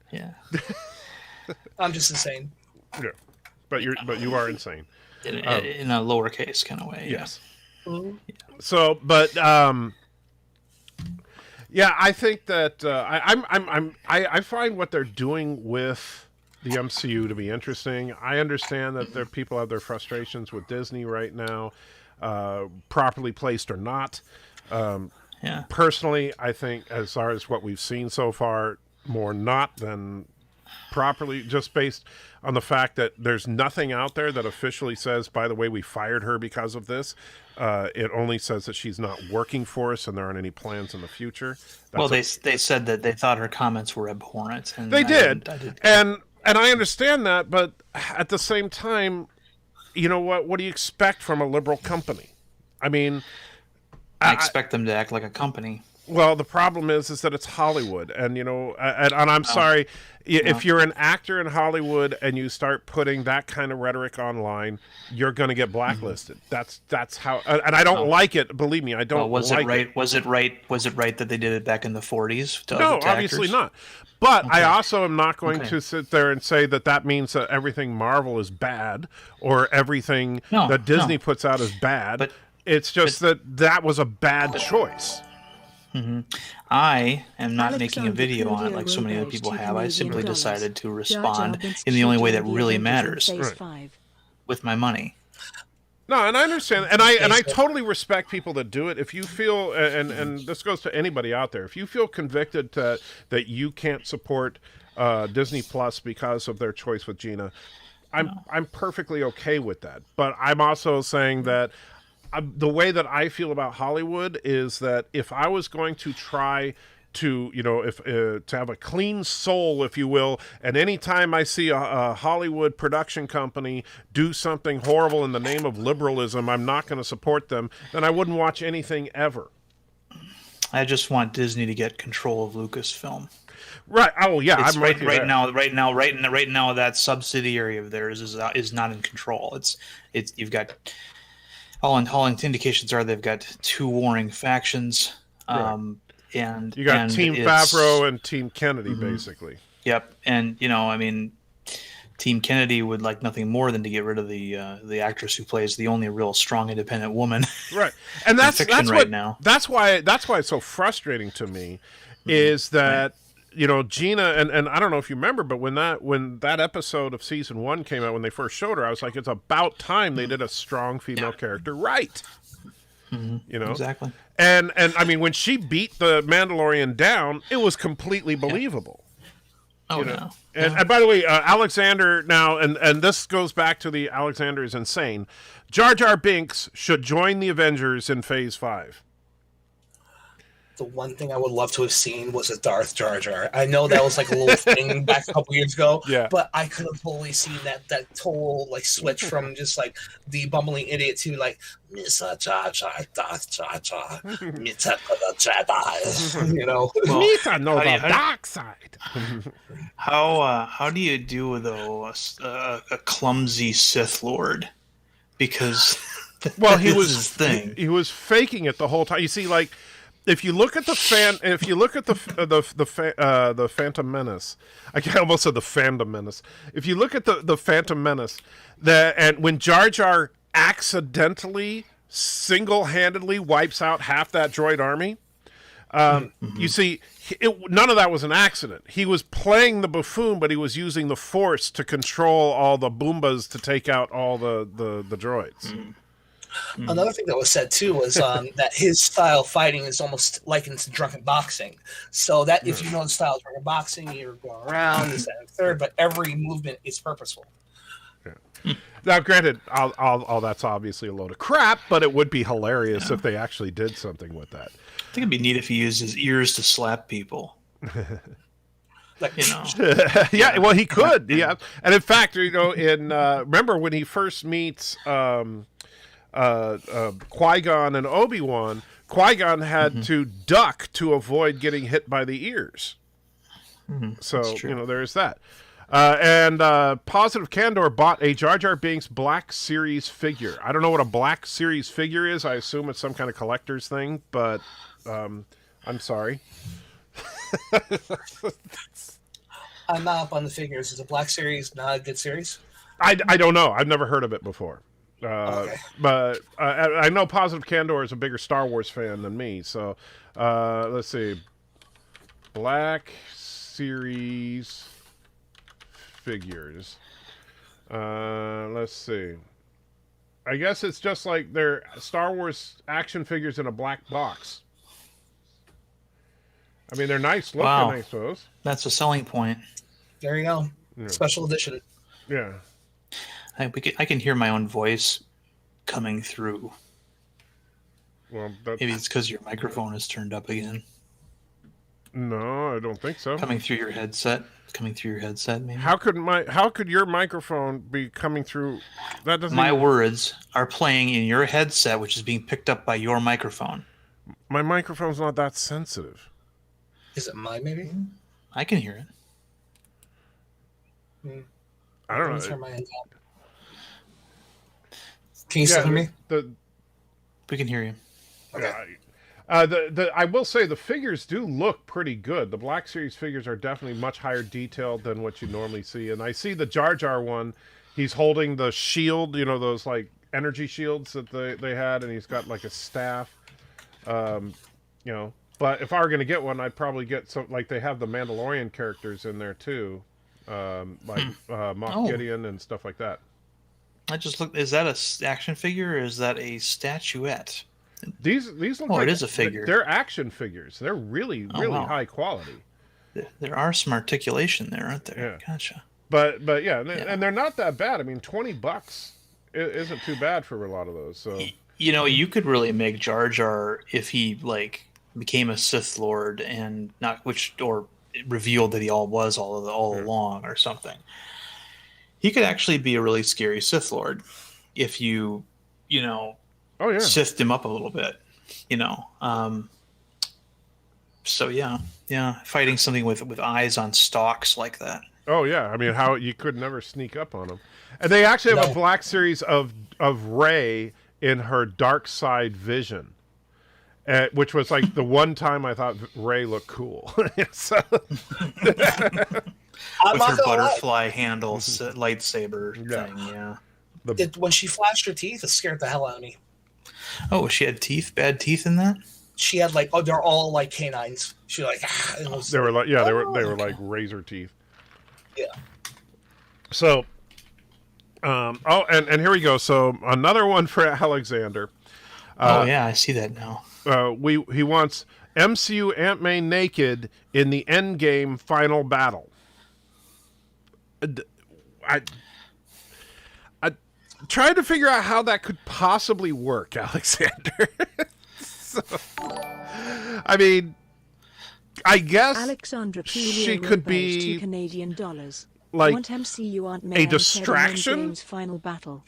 yeah, I'm just insane. Yeah, but you are insane in a lowercase kind of way. Yes. Mm-hmm. So, but I think that I find what they're doing with the MCU to be interesting. I understand that people have their frustrations with Disney right now. Properly placed or not. Personally, I think as far as what we've seen so far, more not than properly, just based on the fact that there's nothing out there that officially says, by the way, we fired her because of this. It only says that she's not working for us and there aren't any plans in the future. They said that they thought her comments were abhorrent. And they did. And I understand that, but at the same time, you know what? What do you expect from a liberal company? I mean, I expect them to act like a company. Well, the problem is that it's Hollywood, and and I'm sorry, if you're an actor in Hollywood and you start putting that kind of rhetoric online, you're going to get blacklisted. Mm-hmm. That's how, and I don't like it. Believe me, I don't. Was it right that they did it back in the 40s? No, obviously not. But I also am not going to sit there and say that means that everything Marvel is bad or everything that Disney puts out is bad. But it's just that was a bad choice. Mm-hmm. I am not making a video on it like so many other people have. I simply decided to respond in the only way that really matters, with my money. No, and I understand, and I totally respect people that do it. If you feel, and this goes to anybody out there, if you feel convicted that you can't support Disney Plus because of their choice with Gina, I'm perfectly okay with that. But I'm also saying that the way that I feel about Hollywood is that if I was going to try to, to have a clean soul, if you will, and anytime I see a Hollywood production company do something horrible in the name of liberalism, I'm not going to support them, then I wouldn't watch anything ever. I just want Disney to get control of Lucasfilm. Right. Oh, yeah. It's right now. That subsidiary of theirs is not in control. It's you've got all indications are they've got two warring factions. Right. And you got Team Favreau and Team Kennedy, basically. Yep, and Team Kennedy would like nothing more than to get rid of the actress who plays the only real strong independent woman, right? And that's right what now. That's why it's so frustrating to me, is that Gina and I don't know if you remember, but when that episode of season 1 came out, when they first showed her, I was like, it's about time they did a strong female character right. Mm-hmm. Exactly. And I mean, when she beat the Mandalorian down, it was completely believable. Oh, know. yeah. And by the way, Alexander now, and this goes back to the Alexander is insane. Jar Jar Binks should join the Avengers in Phase 5. The one thing I would love to have seen was a Darth Jar Jar. I know that was like a little thing back a couple years ago, but I could have totally seen that total like switch from just like the bumbling idiot to like Mr. Jar Jar, Darth Jar Jar, Mr. the Jedi. You know, Mr. know the dark side. How do you do though a clumsy Sith Lord? Because he was his thing. He was faking it the whole time. You see, like. If you look at the Phantom Menace, I almost said the Fandom Menace. If you look at the Phantom Menace, and when Jar Jar accidentally, single-handedly wipes out half that droid army, you see, none of that was an accident. He was playing the buffoon, but he was using the Force to control all the Boombas to take out all the droids. Another thing that was said too was that his style of fighting is almost likened to drunken boxing. So that if you know the style of drunken boxing, you're going around this, that, and third, but every movement is purposeful. Yeah. Now, granted, all that's obviously a load of crap, but it would be hilarious if they actually did something with that. I think it'd be neat if he used his ears to slap people. Like, you know. Yeah, well, he could. Yeah, and in fact, you know, remember when he first meets. Qui-Gon and Obi-Wan, Qui-Gon had to duck to avoid getting hit by the ears. So, you know, there's that. And Positive Candor bought a Jar Jar Binks Black Series figure. I don't know what a Black Series figure is. I assume it's some kind of collector's thing, but I'm sorry. I'm not up on the figures. Is a Black Series not a good series? I don't know. I've never heard of it before. But I know Positive Candor is a bigger Star Wars fan than me, so let's see. Black Series figures. Let's see. I guess it's just like their Star Wars action figures in a black box. I mean, they're nice looking, I suppose. That's a selling point. There you go. Yeah. Special edition. Yeah. I can hear my own voice coming through. Well, maybe it's because your microphone is turned up again. No, I don't think so. Coming through your headset. Maybe. How could your microphone be coming through? That doesn't. My words are playing in your headset, which is being picked up by your microphone. My microphone's not that sensitive. Is it mine? Maybe. I can hear it. I don't know. Turn my end up. Can you still hear me? We can hear you. Okay. I will say the figures do look pretty good. The Black Series figures are definitely much higher detailed than what you normally see. And I see the Jar Jar one. He's holding the shield, you know, those like energy shields that they had, and he's got like a staff. You know, but if I were going to get one, I'd probably get some, like they have the Mandalorian characters in there too, like Moff Gideon and stuff like that. I just looked. Is that a action figure or is that a statuette? These look like it is a figure. They're action figures. They're really high quality. There are some articulation there, aren't there? Yeah. Gotcha. But yeah, and they're not that bad. I mean, $20 isn't too bad for a lot of those. So you know, you could really make Jar Jar if he like became a Sith Lord and or revealed that he was all along or something. He could actually be a really scary Sith Lord if you know, sithed him up a little bit, you know. So yeah, fighting something with eyes on stalks like that. Oh yeah, I mean, how you could never sneak up on him. And they actually have a Black Series of Rey in her dark side vision, which was like the one time I thought Rey looked cool. So. With her butterfly handle lightsaber thing, yeah. When she flashed her teeth, it scared the hell out of me. Oh, she had bad teeth in that? She had like, they're all like canines. She like, they were like, they were like razor teeth. Yeah. So, and here we go. So another one for Alexander. I see that now. He wants MCU Aunt May naked in the Endgame final battle. I tried to figure out how that could possibly work, Alexander. So, I mean, I guess Alexandra she could be $2 like Want MCU Aunt May a and Ted distraction. Games final battle.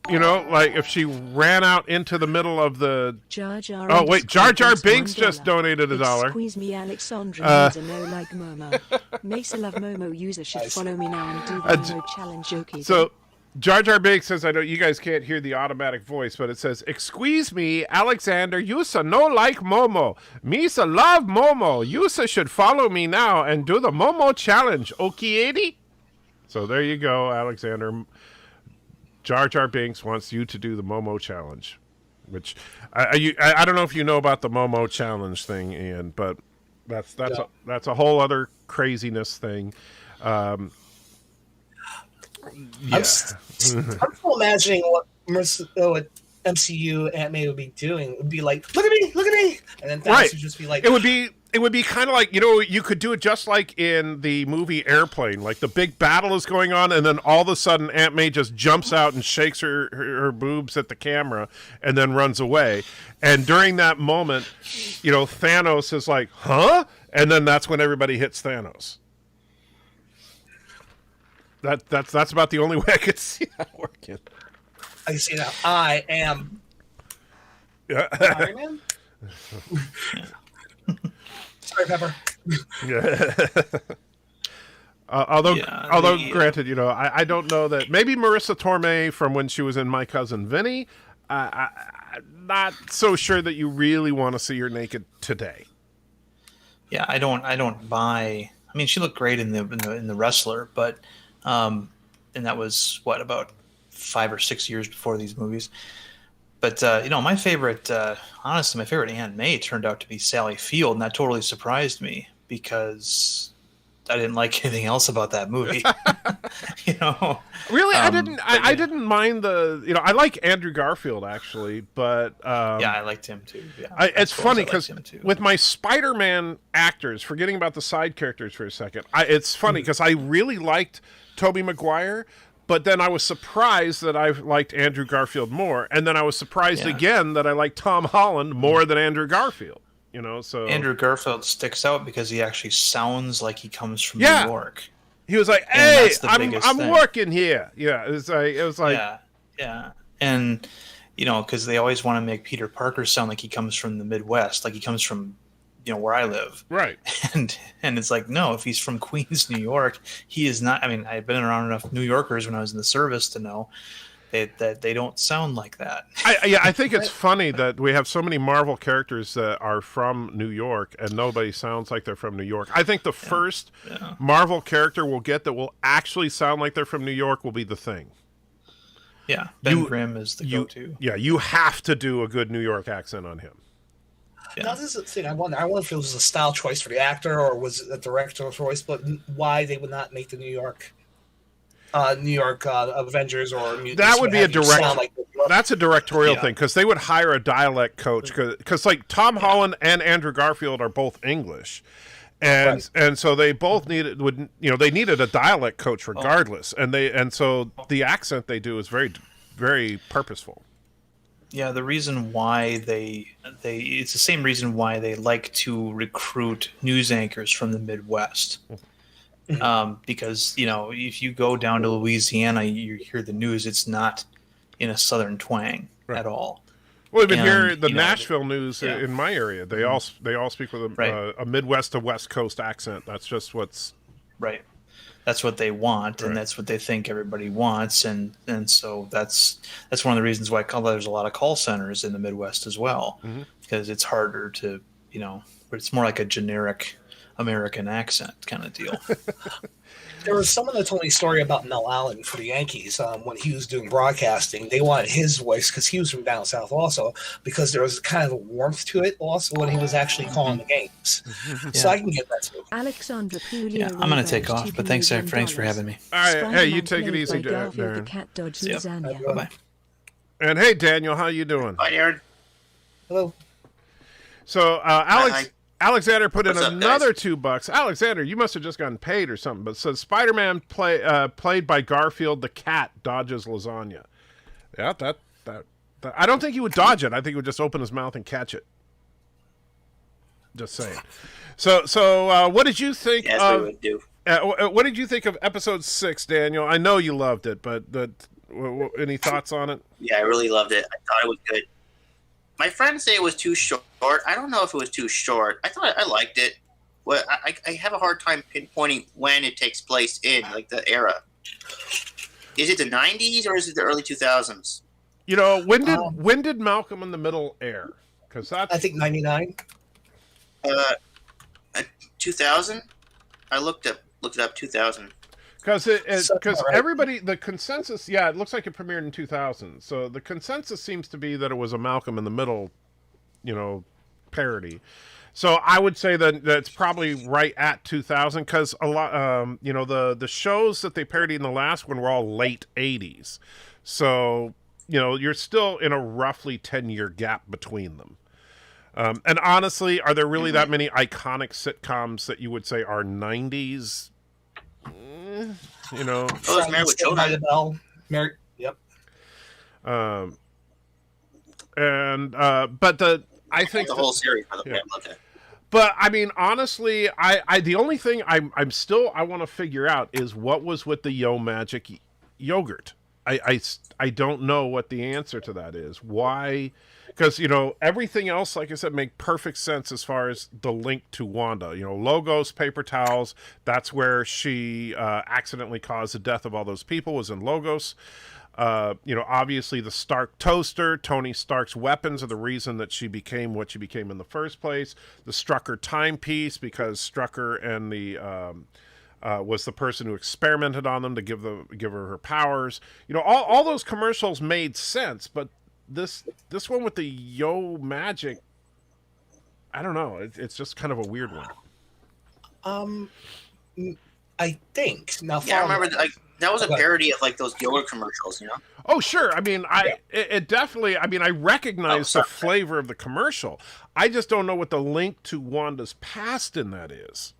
You know, like if she ran out into the middle of the. Jar Jar Oh wait, Jar Jar underscore Binks just $1. donated $1. Squeeze me, Alexandra needs a no like Momo. Mesa love Momo user should follow me now and do the Momo challenge. Okay. So, Jar Jar Binks says, I know you guys can't hear the automatic voice, but it says, "Excuse me, Alexander, yousa no like Momo. Misa love Momo. Yousa should follow me now and do the Momo challenge. Okay, 80?" So there you go, Alexander. Jar Jar Binks wants you to do the Momo challenge, which I don't know if you know about the Momo challenge thing, Ian, but that's a whole other craziness thing. Yeah. I'm still imagining what MCU Aunt May would be doing. It would be like, look at me, and then Thanos would just be like, it would be kind of like, you know, you could do it just like in the movie Airplane, like the big battle is going on, and then all of a sudden Aunt May just jumps out and shakes her boobs at the camera, and then runs away. And during that moment, you know, Thanos is like, huh? And then that's when everybody hits Thanos. That's about the only way I could see that working. I see now. I am Iron Man. Sorry, Pepper. Although granted, you know, I don't know that maybe Marissa Tomei from when she was in My Cousin Vinny. I'm not so sure that you really want to see her naked today. Yeah, I don't buy. I mean, she looked great in the Wrestler, but and that was about 5 or 6 years before these movies. But you know, my favorite, honestly, my favorite Aunt May turned out to be Sally Field, and that totally surprised me because I didn't like anything else about that movie. You know, really, I didn't mind the. You know, I like Andrew Garfield actually, but yeah, I liked him too. Yeah, it's funny because with my Spider-Man actors, forgetting about the side characters for a second, it's funny because I really liked Tobey Maguire. But then I was surprised that I liked Andrew Garfield more, and then I was surprised again that I liked Tom Holland more than Andrew Garfield. You know, so Andrew Garfield sticks out because he actually sounds like he comes from New York. He was like, "Hey, I'm working here." Yeah, it was like, yeah, and you know, because they always want to make Peter Parker sound like he comes from the Midwest, like he comes from, you know, where I live. Right. And it's like, no, if he's from Queens, New York, he is not. I mean, I've been around enough New Yorkers when I was in the service to know that they don't sound like that. I think it's funny that we have so many Marvel characters that are from New York and nobody sounds like they're from New York. I think the first Marvel character we'll get that will actually sound like they're from New York will be The Thing. Yeah, Ben Grimm is the go-to. Yeah, you have to do a good New York accent on him. Yeah. Now, this is the thing. I wonder if it was a style choice for the actor or was it a director choice, but why they would not make the New York Avengers or Mutants. That would be a that's a directorial thing because they would hire a dialect coach because like Tom Holland and Andrew Garfield are both English. And so they both needed a dialect coach regardless, and so the accent they do is very, very purposeful. Yeah, the reason why it's the same reason why they like to recruit news anchors from the Midwest. Because, you know, if you go down to Louisiana, you hear the news, it's not in a Southern twang at all. Well, even here, the Nashville news in my area, they all speak with a Midwest to West Coast accent. That's just what's... Right. That's what they want, and that's what they think everybody wants, and so that's one of the reasons why there's a lot of call centers in the Midwest as well, because it's harder to, you know, but it's more like a generic American accent kind of deal. There was someone that told me a story about Mel Allen for the Yankees when he was doing broadcasting. They wanted his voice because he was from down south also, because there was kind of a warmth to it also when he was actually calling the games. So I can get that too. Alexandra Puglia. Yeah, I'm going to take off, but thanks for having me. All right, hey, you take it easy, Darren. Bye-bye. And hey, Daniel, how you doing? Hi, Aaron. Hello. So, Alexander put in What's up, another guys? $2. Alexander, you must have just gotten paid or something. But says Spider-Man played by Garfield the cat dodges lasagna. Yeah, that I don't think he would dodge it. I think he would just open his mouth and catch it. Just saying. So what did you think? Yeah, that's what he would do. What did you think of episode 6, Daniel? I know you loved it, but any thoughts on it? Yeah, I really loved it. I thought it was good. My friends say it was too short. I don't know if it was too short. I thought I liked it. Well, I have a hard time pinpointing when it takes place in like the era. Is it the 90s or is it the early 2000s? You know, when did Malcolm in the Middle air? Because that's I think 99. 2000. I looked it up 2000. Because Right. everybody, the consensus, yeah, it looks like it premiered in 2000. So the consensus seems to be that it was a Malcolm in the Middle, parody. So I would say that that's probably right at 2000 because a lot, the shows that they parodied in the last one were all late 80s. So, you're still in a roughly 10-year gap between them. And honestly, are there really that many iconic sitcoms that you would say are 90s? Oh, it's Married with Children. Yep. But I think The whole series. Yeah. Okay. But I mean, honestly, I the only thing I want to figure out is what was with the Yo Magic yogurt. I don't know what the answer to that is. Why? Because everything else, like I said, make perfect sense as far as the link to Wanda. Logos, paper towels. That's where she accidentally caused the death of all those people. Was in Logos. Obviously the Stark toaster, Tony Stark's weapons are the reason that she became what she became in the first place. The Strucker timepiece, because Strucker and the was the person who experimented on them to give her her powers. All those commercials made sense, but this one with the Yo Magic, I don't know. It's just kind of a weird one. I think now. Yeah, I remember that was a parody of like those yogurt commercials, Oh, sure. I mean, it definitely. I mean, I recognize the flavor of the commercial. I just don't know what the link to Wanda's past in that is.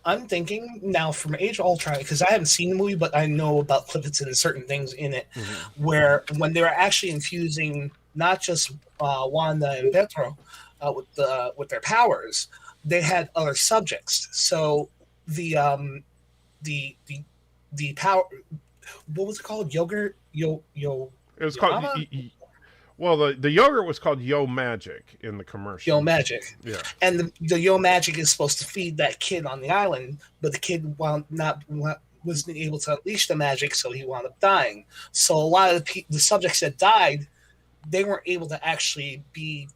I'm thinking now from Age of Ultron, because I haven't seen the movie, but I know about clippets and certain things in it, where when they were actually infusing not just Wanda and Pietro with their powers, they had other subjects. So the power, what was it called? Yogurt? It was called. Well, the yogurt was called Yo Magic in the commercial. Yo Magic. Yeah. And the Yo Magic is supposed to feed that kid on the island, but the kid wasn't able to unleash the magic, so he wound up dying. So a lot of the subjects that died, they weren't able to actually be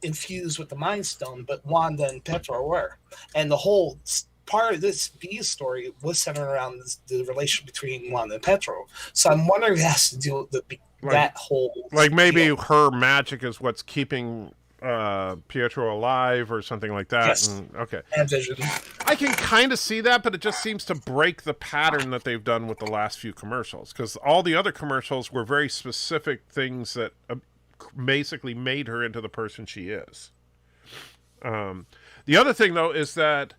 infused with the Mind Stone, but Wanda and Pietro were. And the whole part of this B's story was centered around the relation between Wanda and Pietro. So I'm wondering if it has to do with that whole... Like maybe her magic is what's keeping Pietro alive or something like that. Yes. Okay. And Vision. I can kind of see that, but it just seems to break the pattern that they've done with the last few commercials. Because all the other commercials were very specific things that basically made her into the person she is. The other thing, though, is that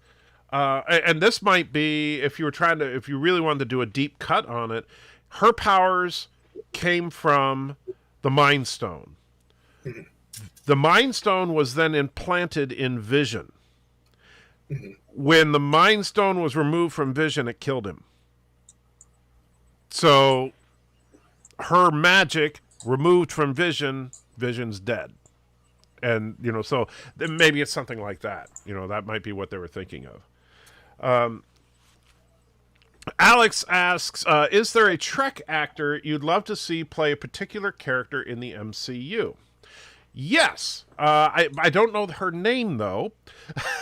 and this might be, if you really wanted to do a deep cut on it, her powers came from the Mind Stone. The Mind Stone was then implanted in Vision. When the Mind Stone was removed from Vision, it killed him. So her magic removed from Vision, Vision's dead. And, so maybe it's something like that. That might be what they were thinking of. Alex asks, is there a Trek actor you'd love to see play a particular character in the MCU? Yes. I don't know her name, though.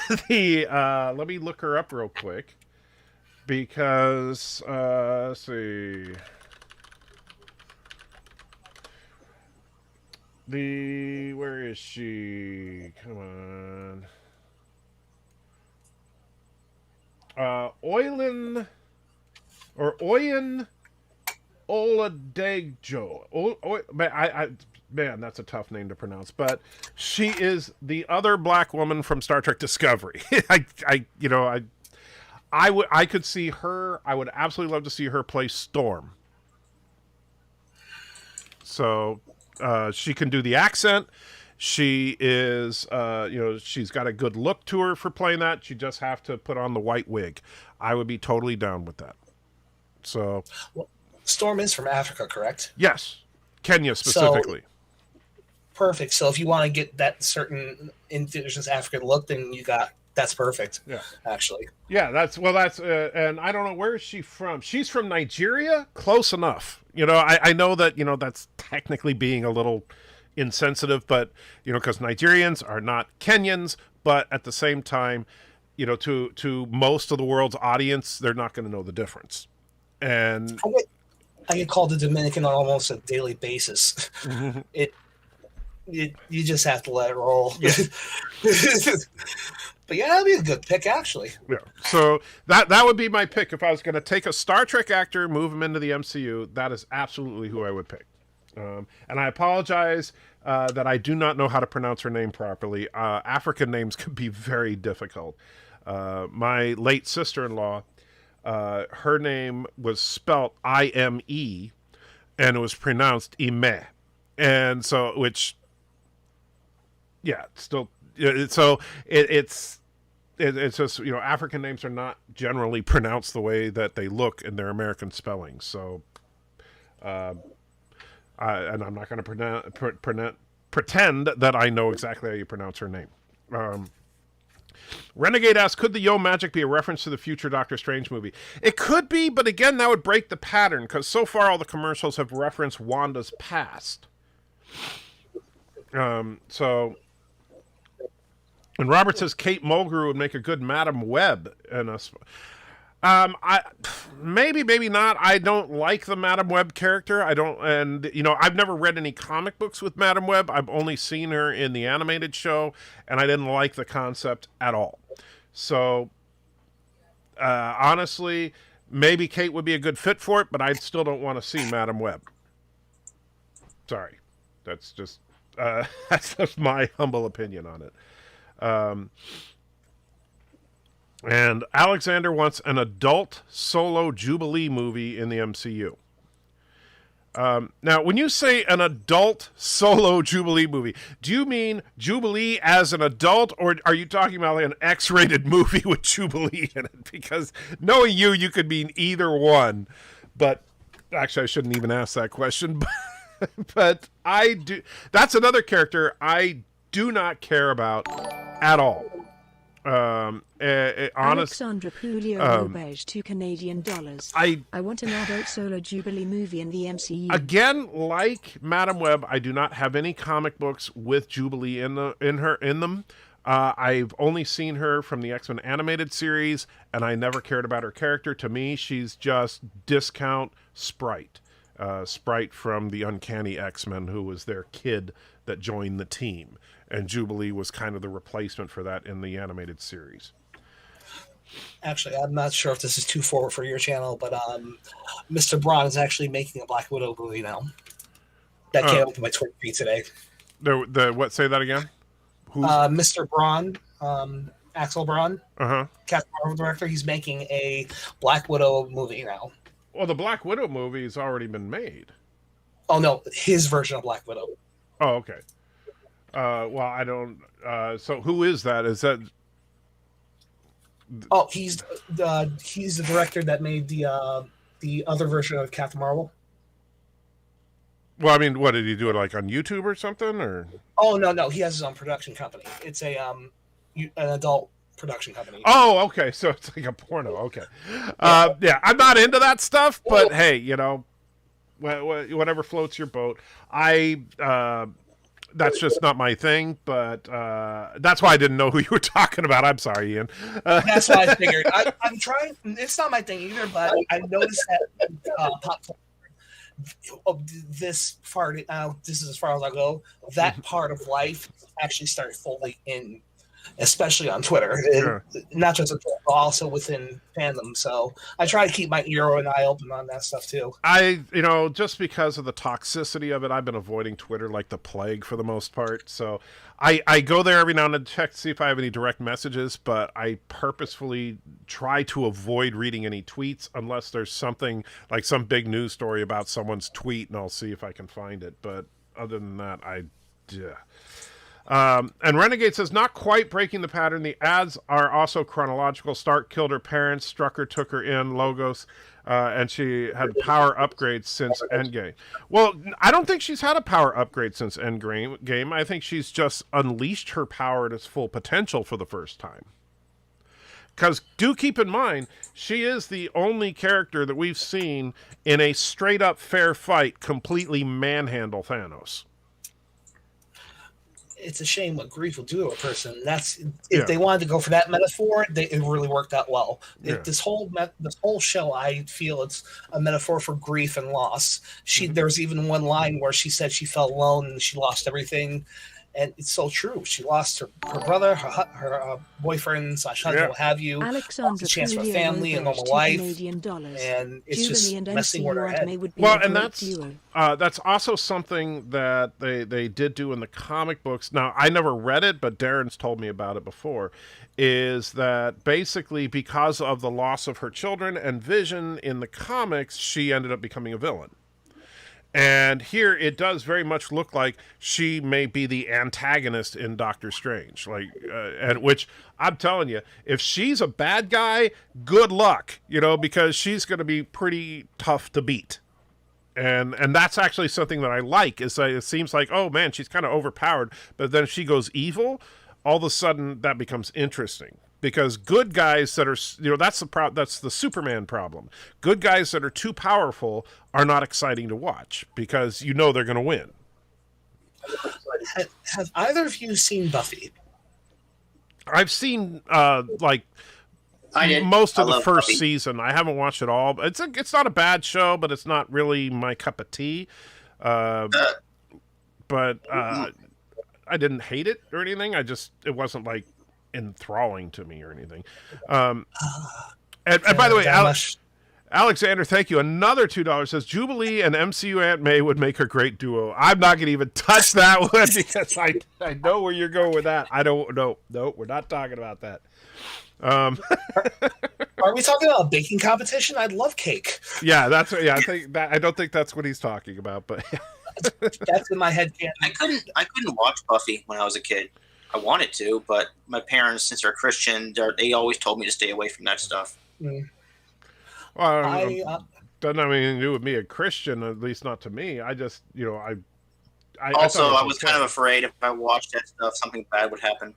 Let me look her up real quick. Because, let's see. Where is she? Come on. Oyen Oladejo. Man, that's a tough name to pronounce. But she is the other black woman from Star Trek Discovery. I could see her. I would absolutely love to see her play Storm. So she can do the accent. She is, she's got a good look to her for playing that. She just have to put on the white wig. I would be totally down with that. So, well, Storm is from Africa, correct? Yes, Kenya specifically. So, perfect. So if you want to get that certain indigenous African look, then that's perfect. Yeah, actually. Yeah, and I don't know, where is she from? She's from Nigeria. Close enough. I know that that's technically being a little insensitive, but because Nigerians are not Kenyans, but at the same time, to most of the world's audience, they're not going to know the difference. And I get called a Dominican on almost a daily basis. Mm-hmm. You just have to let it roll. Yeah. But yeah, that'd be a good pick, actually. Yeah. So that would be my pick if I was going to take a Star Trek actor, move him into the MCU. That is absolutely who I would pick. And I apologize that I do not know how to pronounce her name properly. African names can be very difficult. My late sister-in-law, her name was spelt Ime, and it was pronounced Ime. And so, it's just, African names are not generally pronounced the way that they look in their American spellings. So, and I'm not going to pretend that I know exactly how you pronounce her name. Renegade asks, could the Yo Magic be a reference to the future Doctor Strange movie? It could be, but again, that would break the pattern, because so far all the commercials have referenced Wanda's past. And Robert says Kate Mulgrew would make a good Madam Web. Maybe not. I don't like the Madam Web character. I've never read any comic books with Madam Web. I've only seen her in the animated show, and I didn't like the concept at all. So, honestly, maybe Kate would be a good fit for it, but I still don't want to see Madam Web. Sorry. That's just my humble opinion on it. And Alexander wants an adult solo Jubilee movie in the MCU. Now, when you say an adult solo Jubilee movie, do you mean Jubilee as an adult, or are you talking about like an X-rated movie with Jubilee in it? Because knowing you could mean either one. But actually, I shouldn't even ask that question. But I do. That's another character I do not care about at all. Alexandra Pulio Robege, $2 Canadian. I want an adult solo Jubilee movie in the MCU. Again, like Madam Web, I do not have any comic books with Jubilee in them. I've only seen her from the X-Men animated series, and I never cared about her character. To me, she's just discount Sprite. Sprite from the Uncanny X-Men, who was their kid that joined the team. And Jubilee was kind of the replacement for that in the animated series. Actually, I'm not sure if this is too forward for your channel, but Mr. Braun is actually making a Black Widow movie now. That came up with my Twitter feed today. The what? Say that again. Who's Mr. Braun, Axel Braun, Captain Marvel director. He's making a Black Widow movie now. Well, the Black Widow movie has already been made. Oh no, his version of Black Widow. Oh, okay. Well, I don't. So, who is that? Is that? Oh, he's the director that made the other version of Captain Marvel. Well, I mean, what did he do it like on YouTube or something, or? Oh no, he has his own production company. It's an adult production company. Oh, okay, so it's like a porno. Okay, yeah, I'm not into that stuff, but hey, whatever floats your boat. That's just not my thing, but that's why I didn't know who you were talking about. I'm sorry, Ian. That's what I figured. I'm trying. It's not my thing either, but I noticed that pop this far. This is as far as I go. That part of life actually started folding in especially on Twitter, and not just on Twitter, but also within fandom. So I try to keep my ear and eye open on that stuff too. Just because of the toxicity of it, I've been avoiding Twitter like the plague for the most part. So I go there every now and then to check to see if I have any direct messages, but I purposefully try to avoid reading any tweets unless there's something like some big news story about someone's tweet, and I'll see if I can find it. But other than that, and Renegade says, not quite breaking the pattern. The ads are also chronological. Stark killed her parents. Strucker took her in. Logos. And she had power upgrades since Endgame. Well, I don't think she's had a power upgrade since Endgame. I think she's just unleashed her power at its full potential for the first time. Because do keep in mind, she is the only character that we've seen in a straight-up fair fight completely manhandle Thanos. It's a shame what grief will do to a person. That's if they wanted to go for that metaphor, it really worked out well. This whole show, I feel it's a metaphor for grief and loss. There was even one line where she said she felt alone and she lost everything, and it's so true. She lost her brother, her boyfriend, /husband, what have you. Alexander the chance for family and normal life, and it's just messing with her head. Well, and that's also something that they did do in the comic books. Now, I never read it, but Darren's told me about it before. Is that basically because of the loss of her children and Vision in the comics, she ended up becoming a villain. And here it does very much look like she may be the antagonist in Doctor Strange, and which I'm telling you, if she's a bad guy, good luck, because she's going to be pretty tough to beat. And that's actually something that I like, is that it seems like, oh man, she's kind of overpowered, but then if she goes evil, all of a sudden that becomes interesting. Because good guys that are, that's the Superman problem. Good guys that are too powerful are not exciting to watch because they're going to win. Have either of you seen Buffy? I've seen most of the first season. I haven't watched it all. It's not a bad show, but it's not really my cup of tea. But I didn't hate it or anything. It wasn't enthralling to me or anything. And by the way, Alexander, thank you. Another $2 says Jubilee and MCU Aunt May would make a great duo. I'm not going to even touch that one because I know where you're going with that. I don't know. No, we're not talking about that. Are we talking about a baking competition? I'd love cake. Yeah, I think that. I don't think that's what he's talking about, but that's in my head. I couldn't watch Buffy when I was a kid. I wanted to, but my parents, since they're Christian, they always told me to stay away from that stuff. Mm. Well, doesn't have anything to do with me a Christian, at least not to me. I just, I was kind of afraid if I watched that stuff, something bad would happen.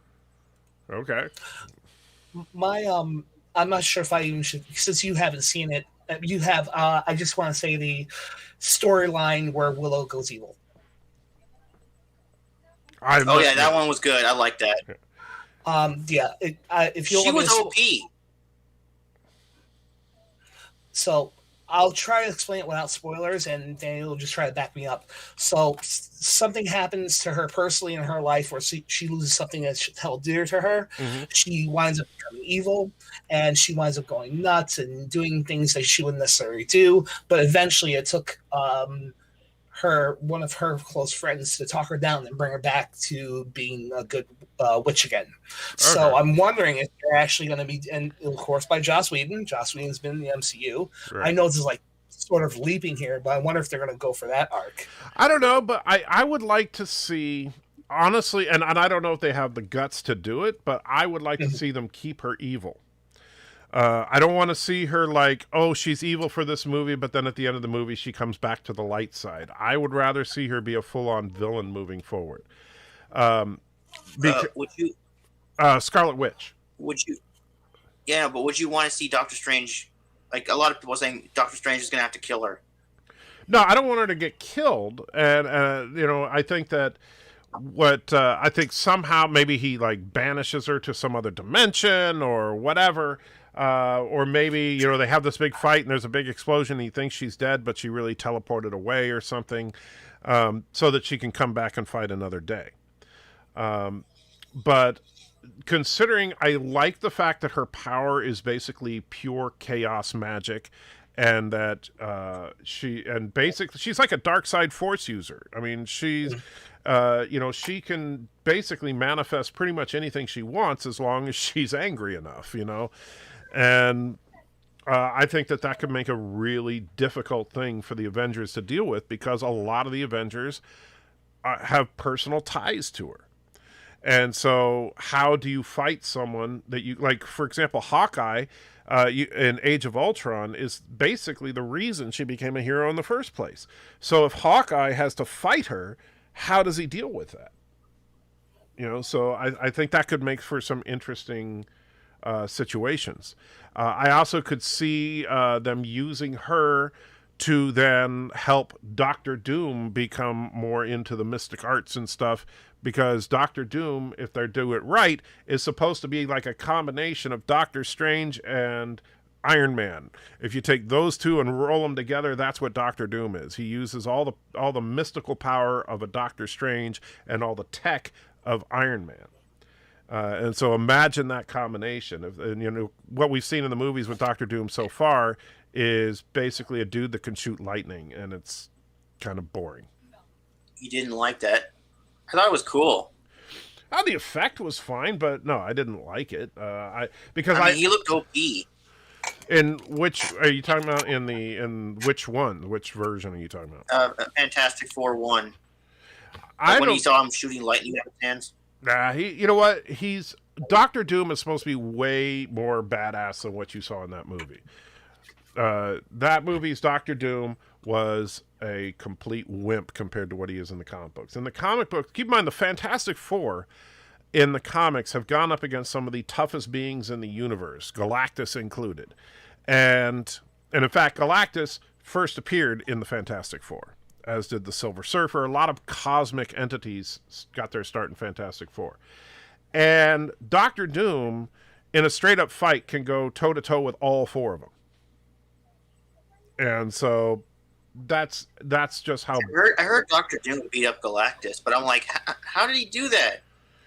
Okay. I'm not sure if I even should, since you haven't seen it. You have. I just want to say the storyline where Willow goes evil. That one was good. I like that. If you she was OP. So I'll try to explain it without spoilers, and Daniel will just try to back me up. So something happens to her personally in her life where she loses something that's held dear to her. Mm-hmm. She winds up becoming evil, and she winds up going nuts and doing things that she wouldn't necessarily do. But eventually it took one of her close friends to talk her down and bring her back to being a good witch again. Okay. So I'm wondering if they're actually going to be, and of course by Joss Whedon. Joss Whedon's been in the MCU. Right. I know this is sort of leaping here, but I wonder if they're going to go for that arc. I don't know, but I would like to see, honestly, and I don't know if they have the guts to do it, but I would like to see them keep her evil. I don't want to see her she's evil for this movie, but then at the end of the movie, she comes back to the light side. I would rather see her be a full-on villain moving forward. Would you? Scarlet Witch. Would you? Yeah, but would you want to see Doctor Strange? A lot of people saying Doctor Strange is going to have to kill her. No, I don't want her to get killed. And, I think that I think somehow maybe he banishes her to some other dimension or whatever. Or maybe, they have this big fight and there's a big explosion and he thinks she's dead, but she really teleported away or something, so that she can come back and fight another day. But considering I like the fact that her power is basically pure chaos magic, and that she's like a dark side force user. I mean, she's she can basically manifest pretty much anything she wants as long as she's angry enough, and I think that could make a really difficult thing for the Avengers to deal with, because a lot of the Avengers have personal ties to her. And so how do you fight someone that you like? For example, Hawkeye in Age of Ultron is basically the reason she became a hero in the first place. So if Hawkeye has to fight her, how does he deal with that? So I think that could make for some interesting situations. I also could see them using her to then help Doctor Doom become more into the mystic arts and stuff, because Doctor Doom, if they do it right, is supposed to be like a combination of Doctor Strange and Iron Man. If you take those two and roll them together, that's what Doctor Doom is. He uses all the mystical power of a Doctor Strange and all the tech of Iron Man. And so imagine that combination. What we've seen in the movies with Doctor Doom so far is basically a dude that can shoot lightning, and it's kind of boring. You didn't like that? I thought it was cool. The effect was fine, but no, I didn't like it. He looked OP. In which are you talking about? In which one? Which version are you talking about? Fantastic Four 1. When you saw him shooting lightning out of his hands. Nah, you know what? Doctor Doom is supposed to be way more badass than what you saw in that movie. That movie's Doctor Doom was a complete wimp compared to what he is in the comic books. In the comic books, keep in mind, the Fantastic Four in the comics have gone up against some of the toughest beings in the universe, Galactus included. And in fact, Galactus first appeared in the Fantastic Four, as did the Silver Surfer. A lot of cosmic entities got their start in Fantastic Four. And Doctor Doom, in a straight-up fight, can go toe-to-toe with all four of them. And so that's just how... I heard Doctor Doom beat up Galactus, but I'm like, how did he do that?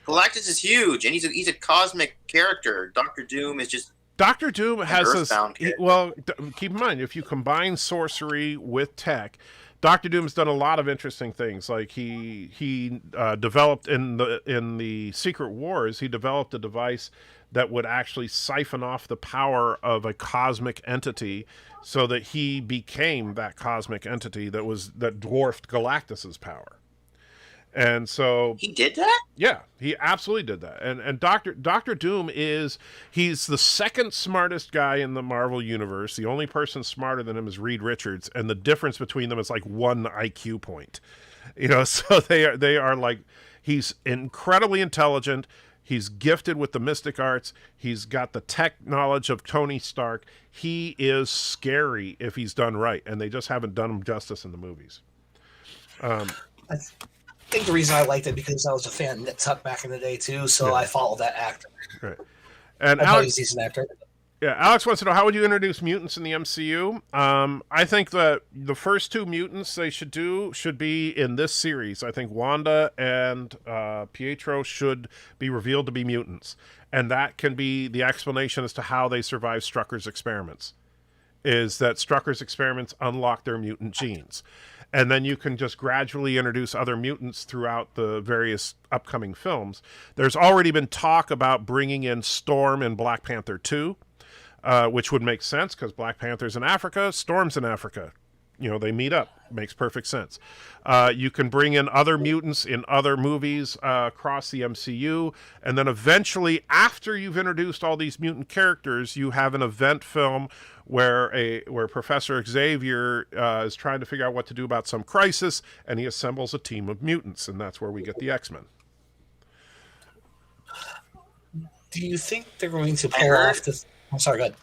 Galactus is huge, and he's a cosmic character. Doctor Doom is just... Doctor Doom has this... Well, keep in mind, if you combine sorcery with tech... Doctor Doom's done a lot of interesting things. Like he developed in the Secret Wars, he developed a device that would actually siphon off the power of a cosmic entity, so that he became that cosmic entity that dwarfed Galactus's power. And so he did that? Yeah, he absolutely did that. And Doctor Doom he's the second smartest guy in the Marvel universe. The only person smarter than him is Reed Richards, and the difference between them is like 1 IQ point. So they are like, he's incredibly intelligent. He's gifted with the mystic arts. He's got the tech knowledge of Tony Stark. He is scary if he's done right, and they just haven't done him justice in the movies. I think the reason I liked it because I was a fan of Nip Tuck back in the day too, so I followed that actor. Right. And Alex, he's an actor. Yeah, Alex wants to know, how would you introduce mutants in the MCU? I think that the first 2 mutants they should be in this series. I think Wanda and Pietro should be revealed to be mutants, and that can be the explanation as to how they survive Strucker's experiments. Is that Strucker's experiments unlock their mutant genes. And then you can just gradually introduce other mutants throughout the various upcoming films. There's already been talk about bringing in Storm in Black Panther 2, which would make sense because Black Panther's in Africa, Storm's in Africa. They meet up. Makes perfect sense. You can bring in other mutants in other movies across the MCU. And then eventually, after you've introduced all these mutant characters, you have an event film where Professor Xavier is trying to figure out what to do about some crisis, and he assembles a team of mutants, and that's where we get the X-Men. Do you think they're going to pull off this? I'm sorry, go ahead.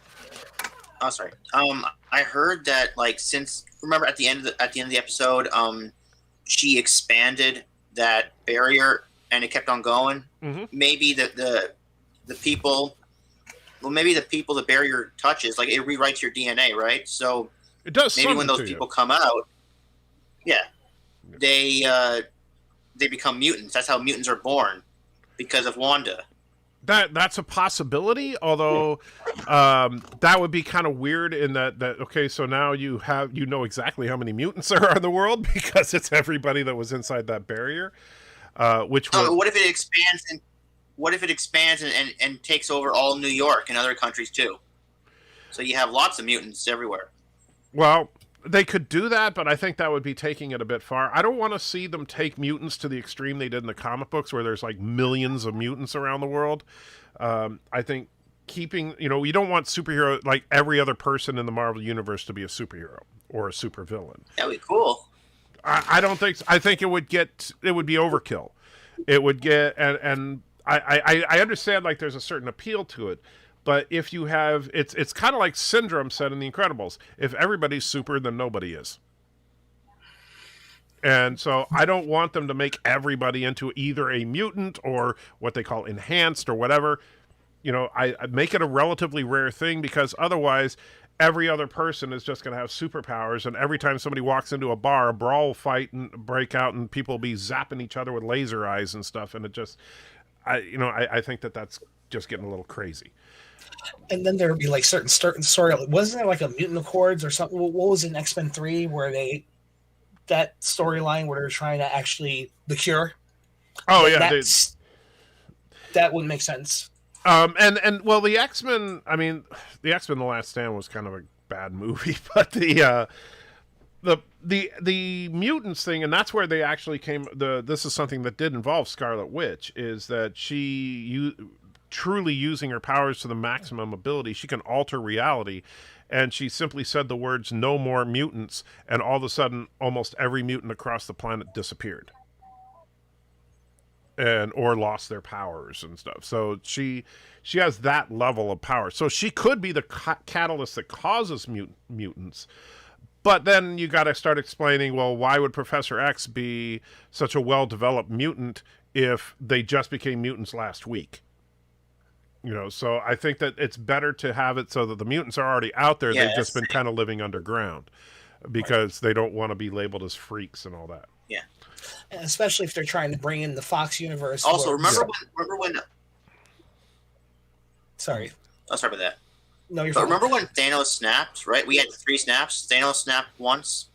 Oh, sorry. I heard that remember at the end of the episode, she expanded that barrier and it kept on going. Mm-hmm. Maybe the people. Well, maybe the people the barrier touches, like it rewrites your DNA, right? So it does. Maybe when those people come out, they become mutants. That's how mutants are born, because of Wanda. That's a possibility, although that would be kind of weird in that okay, so now you know exactly how many mutants there are in the world because it's everybody that was inside that barrier. What if it expands and takes over all New York and other countries too? So you have lots of mutants everywhere. Well, they could do that, but I think that would be taking it a bit far. I don't want to see them take mutants to the extreme they did in the comic books where there's like millions of mutants around the world. I think keeping, you don't want superhero, like every other person in the Marvel universe to be a superhero or a supervillain. That would be cool. I don't think so. I think it would be overkill. It would get, and I understand like there's a certain appeal to it. But if you have, it's kind of like Syndrome said in The Incredibles. If everybody's super, then nobody is. And so I don't want them to make everybody into either a mutant or what they call enhanced or whatever. I make it a relatively rare thing because otherwise every other person is just going to have superpowers. And every time somebody walks into a bar, a brawl will fight and break out and people will be zapping each other with laser eyes and stuff. And it just, I think that's just getting a little crazy. And then there would be like certain story. Wasn't there like a Mutant Accords or something? What was it in X-Men 3 where that storyline where they're trying to actually the cure? Oh yeah, that wouldn't make sense. And well, the X-Men. I mean, the X-Men: The Last Stand was kind of a bad movie, but the mutants thing, and that's where they actually came. This is something that did involve Scarlet Witch, is that truly using her powers to the maximum ability, she can alter reality. And she simply said the words, "No more mutants," and all of a sudden, almost every mutant across the planet disappeared. Or lost their powers and stuff. So she has that level of power. So she could be the catalyst that causes mutants. But then you got to start explaining, well, why would Professor X be such a well-developed mutant if they just became mutants last week? So I think that it's better to have it so that the mutants are already out there. Yeah, they've just been kind of living underground because they don't want to be labeled as freaks and all that. Yeah. And especially if they're trying to bring in the Fox universe. Also, remember when? Sorry. I'll start with that. No, you're But fine. remember when Thanos snapped, right? We had 3 snaps. Thanos snapped once,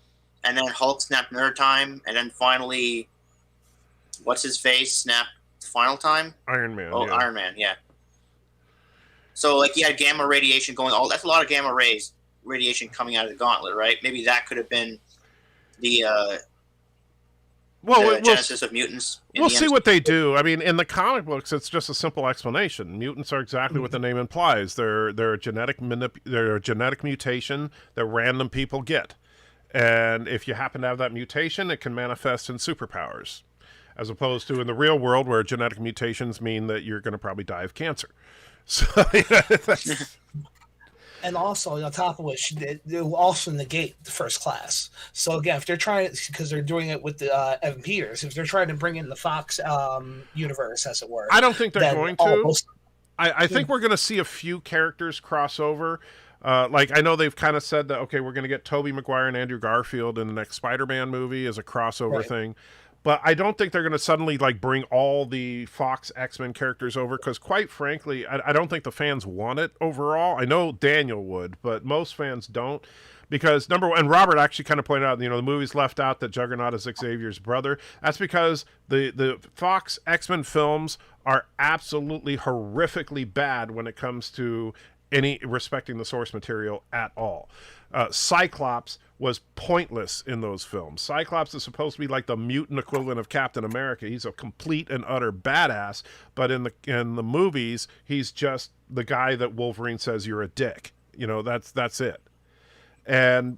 and then Hulk snapped another time, and then finally, what's his face snapped the final time? Iron Man. Oh, yeah. Iron Man, yeah. So, like, you had gamma radiation going. That's a lot of gamma radiation coming out of the gauntlet, right? Maybe that could have been the genesis of mutants. We'll see what they do. I mean, in the comic books, it's just a simple explanation. Mutants are exactly what the name implies. They're a genetic mutation that random people get, and if you happen to have that mutation, it can manifest in superpowers, as opposed to in the real world where genetic mutations mean that you're going to probably die of cancer. So, and also on top of which they will also negate the First Class. So again, if they're trying, because they're doing it with Evan Peters, if they're trying to bring in the Fox universe, as it were, I don't think they're going to. I think we're going to see a few characters cross over. Like, I know they've kind of said that, okay, we're going to get Tobey Maguire and Andrew Garfield in the next Spider-Man movie as a crossover thing. But I don't think they're going to suddenly like bring all the Fox X-Men characters over because, quite frankly, I don't think the fans want it overall. I know Daniel would, but most fans don't. Because, number one, and Robert actually kind of pointed out, the movie's left out that Juggernaut is Xavier's brother. That's because the Fox X-Men films are absolutely horrifically bad when it comes to any respecting the source material at all. Cyclops was pointless in those films. Cyclops is supposed to be like the mutant equivalent of Captain America. He's a complete and utter badass, but in the movies, he's just the guy that Wolverine says you're a dick. That's it. And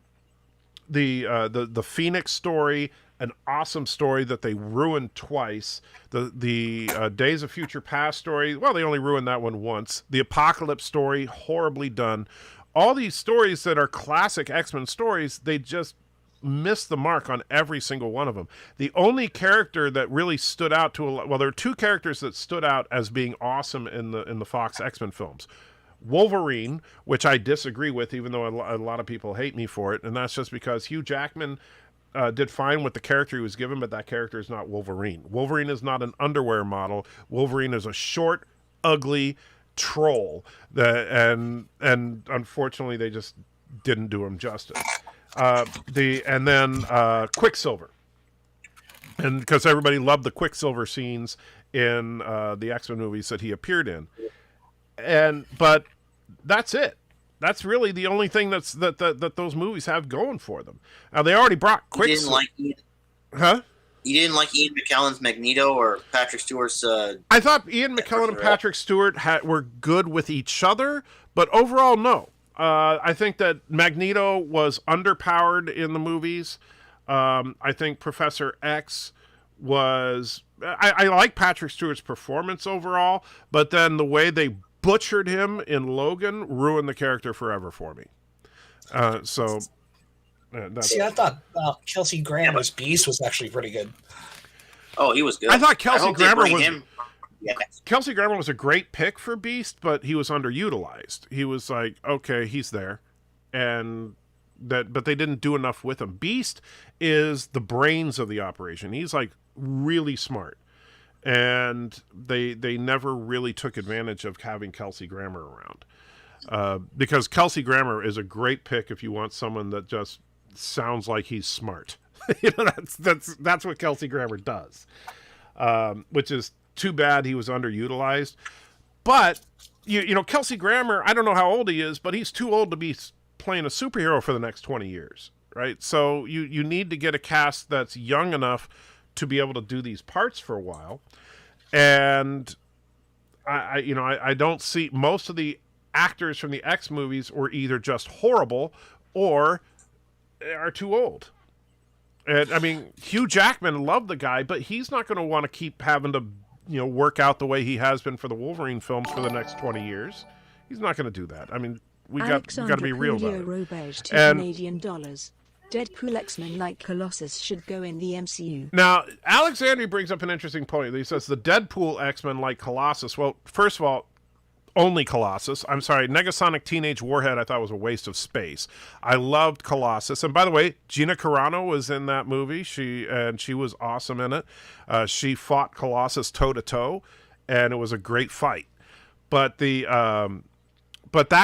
the Phoenix story, an awesome story that they ruined twice. The Days of Future Past story, well, they only ruined that one once. The Apocalypse story, horribly done. All these stories that are classic X-Men stories, they just missed the mark on every single one of them. The only character that really stood out there are 2 characters that stood out as being awesome in the Fox X-Men films. Wolverine, which I disagree with, even though a lot of people hate me for it, and that's just because Hugh Jackman did fine with the character he was given, but that character is not Wolverine. Wolverine is not an underwear model. Wolverine is a short, ugly troll. And unfortunately, they just didn't do him justice. And then Quicksilver, and because everybody loved the Quicksilver scenes in the X-Men movies that he appeared in, but that's it. That's really the only thing that those movies have going for them. Now they already brought Quicksilver. You didn't like Ian McKellen's Magneto or Patrick Stewart's... I thought Ian McKellen and Patrick Stewart were good with each other, but overall, no. I think that Magneto was underpowered in the movies. I think Professor X was... I like Patrick Stewart's performance overall, but then the way they butchered him in Logan ruined the character forever for me. See, I thought Kelsey Grammer's Beast was actually pretty good. Oh, he was good. I thought Kelsey Grammer was a great pick for Beast, but he was underutilized. He was like, okay, he's there, but they didn't do enough with him. Beast is the brains of the operation. He's like really smart, and they never really took advantage of having Kelsey Grammer around. Because Kelsey Grammer is a great pick if you want someone that just sounds like he's smart. That's what Kelsey Grammer does, which is too bad he was underutilized. But you know, Kelsey Grammer, I don't know how old he is, but he's too old to be playing a superhero for the next 20 years, right? So you need to get a cast that's young enough to be able to do these parts for a while. And I don't see most of the actors from the X movies were either just horrible or are too old. And I mean, Hugh Jackman loved the guy, but he's not going to want to keep having to, work out the way he has been for the Wolverine films for the next 20 years. He's not going to do that. I mean, we got to be real about it. Robage, $2 Deadpool X-Men like Colossus should go in the MCU. Now, Alexandria brings up an interesting point. He says the Deadpool X-Men like Colossus. Well, first of all, only Colossus. I'm sorry, Negasonic Teenage Warhead I thought was a waste of space. I loved Colossus. And by the way, Gina Carano was in that movie. She was awesome in it. She fought Colossus toe-to-toe, and it was a great fight. But that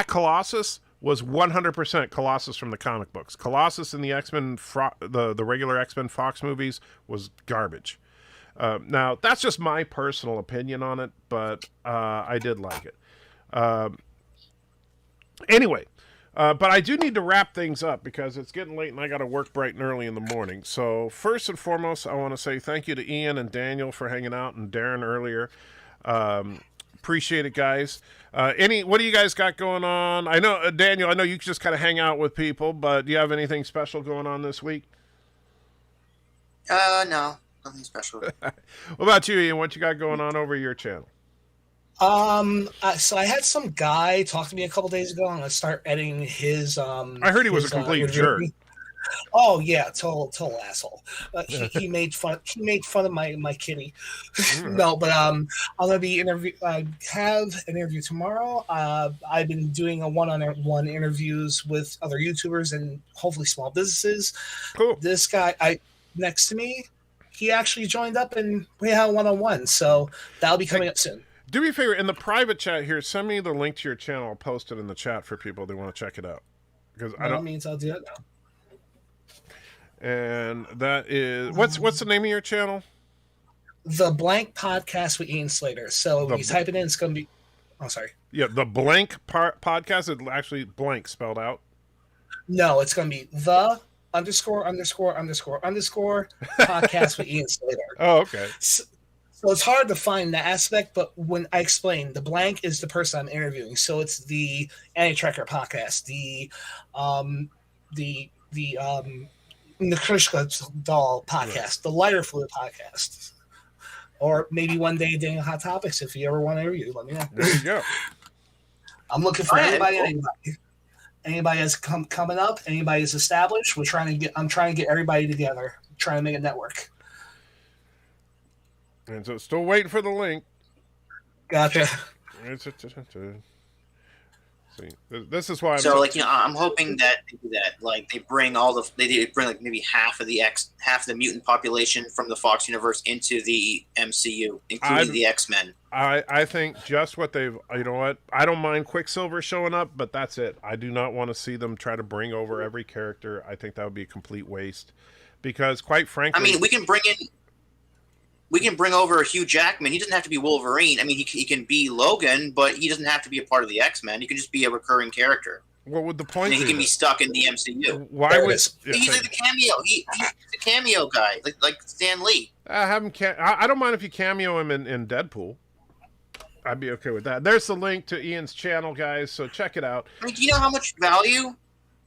Colossus was 100% Colossus from the comic books. Colossus in the X-Men, the regular X-Men Fox movies was garbage. Now, that's just my personal opinion on it, but I did like it. Anyway, but I do need to wrap things up because it's getting late and I got to work bright and early in the morning. So first and foremost, I want to say thank you to Ian and Daniel for hanging out, and Darren earlier. Appreciate it, guys. What do you guys got going on? I know, Daniel, I know you just kind of hang out with people, but do you have anything special going on this week? No, nothing special. What about you, Ian? What you got going on over your channel? So I had some guy talk to me a couple days ago. I'm gonna start editing his. I heard he was a complete jerk. Oh yeah, total asshole. He made fun. He made fun of my kitty. No, but I'm gonna be I have an interview tomorrow. I've been doing a one-on-one interviews with other YouTubers and hopefully small businesses. Cool. This guy next to me, he actually joined up and we had a one-on-one. So that'll be coming up soon. Do me a favor, in the private chat here, send me the link to your channel. I'll post it in the chat for people that want to check it out. Because That means I'll do it now. And that is what's the name of your channel? The Blank Podcast with Ian Slater. So when you type it in, it's going to be. Oh, sorry. Yeah, the Blank Podcast. It's actually blank spelled out. No, it's going to be the _____ podcast with Ian Slater. Oh, okay. So it's hard to find that aspect, but when I explain, the blank is the person I'm interviewing. So it's the Anti-Tracker podcast, the Krishka Doll podcast, the Lighter Fluid podcast, or maybe one day Daniel Hot Topics. If you ever want to interview, let me know. There you go. I'm looking for anybody that's coming up, anybody that's established. I'm trying to get everybody together, trying to make a network. And so still waiting for the link. Gotcha. See, this is why. I'm hoping that they do that. Like they bring they bring like maybe half of the mutant population from the Fox universe into the MCU, including the X-Men. I think just what they've. You know what? I don't mind Quicksilver showing up, but that's it. I do not want to see them try to bring over every character. I think that would be a complete waste. Because quite frankly, I mean, we can bring over Hugh Jackman. He doesn't have to be Wolverine. I mean, he can be Logan, but he doesn't have to be a part of the X-Men. He can just be a recurring character. What would the point? He can be stuck in the MCU. Why would he's like the cameo? He's the cameo guy, like Stan Lee. Have him. I don't mind if you cameo him in Deadpool. I'd be okay with that. There's the link to Ian's channel, guys. So check it out. I mean, do you know how much value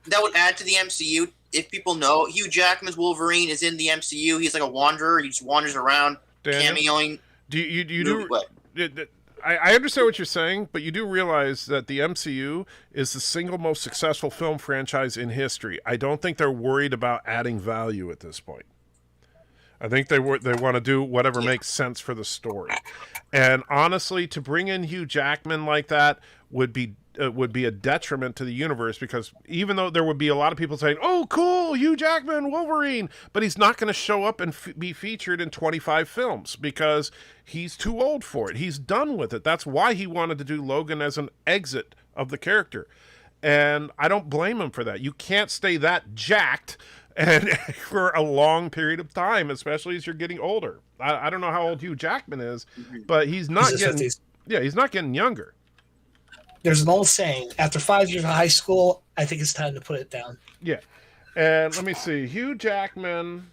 that would add to the MCU if people know Hugh Jackman's Wolverine is in the MCU? He's like a wanderer. He just wanders around, cameoing. Do you what? I understand what you're saying, but you do realize that the MCU is the single most successful film franchise in history. I don't think they're worried about adding value at this point. I think they want to do whatever makes sense for the story. And honestly, to bring in Hugh Jackman like that would be a detriment to the universe, because even though there would be a lot of people saying, "Oh, cool, Hugh Jackman, Wolverine," but he's not going to show up and be featured in 25 films because he's too old for it. He's done with it. That's why he wanted to do Logan as an exit of the character. And I don't blame him for that. You can't stay that jacked and for a long period of time, especially as you're getting older. I don't know how old Hugh Jackman is, but he's not getting 50s. Yeah, he's not getting younger. There's an old saying, after 5 years of high school, I think it's time to put it down. Yeah. And let me see. Hugh Jackman,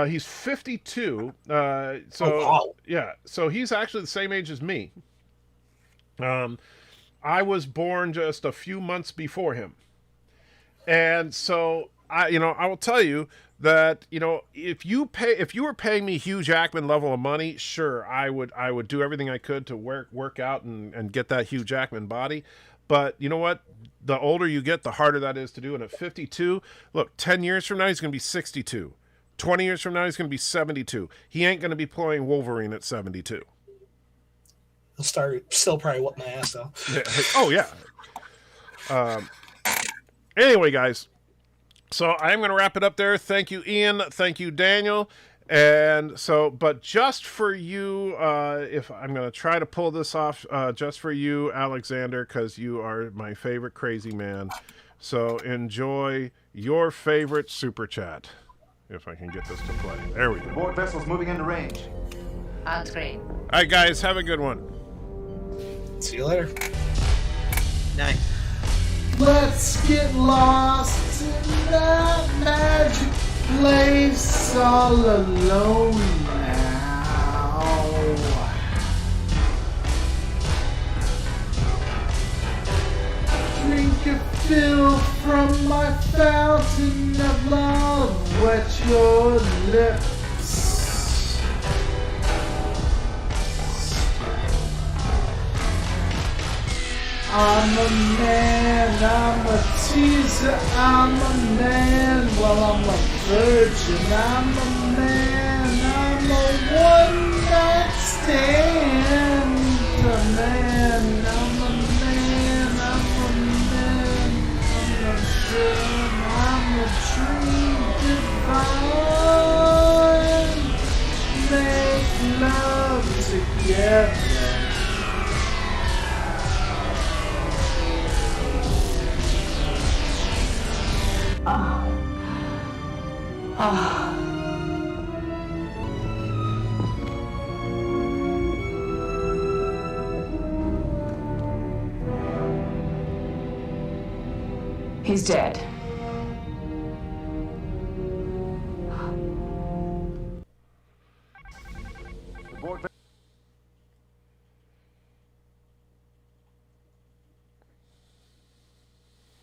he's 52. Wow. Yeah, so he's actually the same age as me. I was born just a few months before him. And so I will tell you that, if you were paying me Hugh Jackman level of money, sure, I would do everything I could to work out and get that Hugh Jackman body. But you know what? The older you get, the harder that is to do. And at 52, look, 10 years from now, he's going to be 62. 20 years from now, he's going to be 72. He ain't going to be playing Wolverine at 72. He'll still probably whoop my ass, though. Yeah. Oh, yeah. Anyway, guys. So I'm going to wrap it up there. Thank you, Ian. Thank you, Daniel. And so, but just for you, if I'm going to try to pull this off, just for you, Alexander, because you are my favorite crazy man. So enjoy your favorite super chat. If I can get this to play. There we go. Board vessels moving into range. On screen. All right, guys, have a good one. See you later. Night. Let's get lost in that magic place all alone now. Drink a fill from my fountain of love, wet your lips. I'm a man, I'm a teaser, I'm a man, well I'm a virgin, I'm a man, I'm a one-night stand, a man, I'm a man, I'm a man, I'm a dream, I'm a dream divine, make love together. He's dead.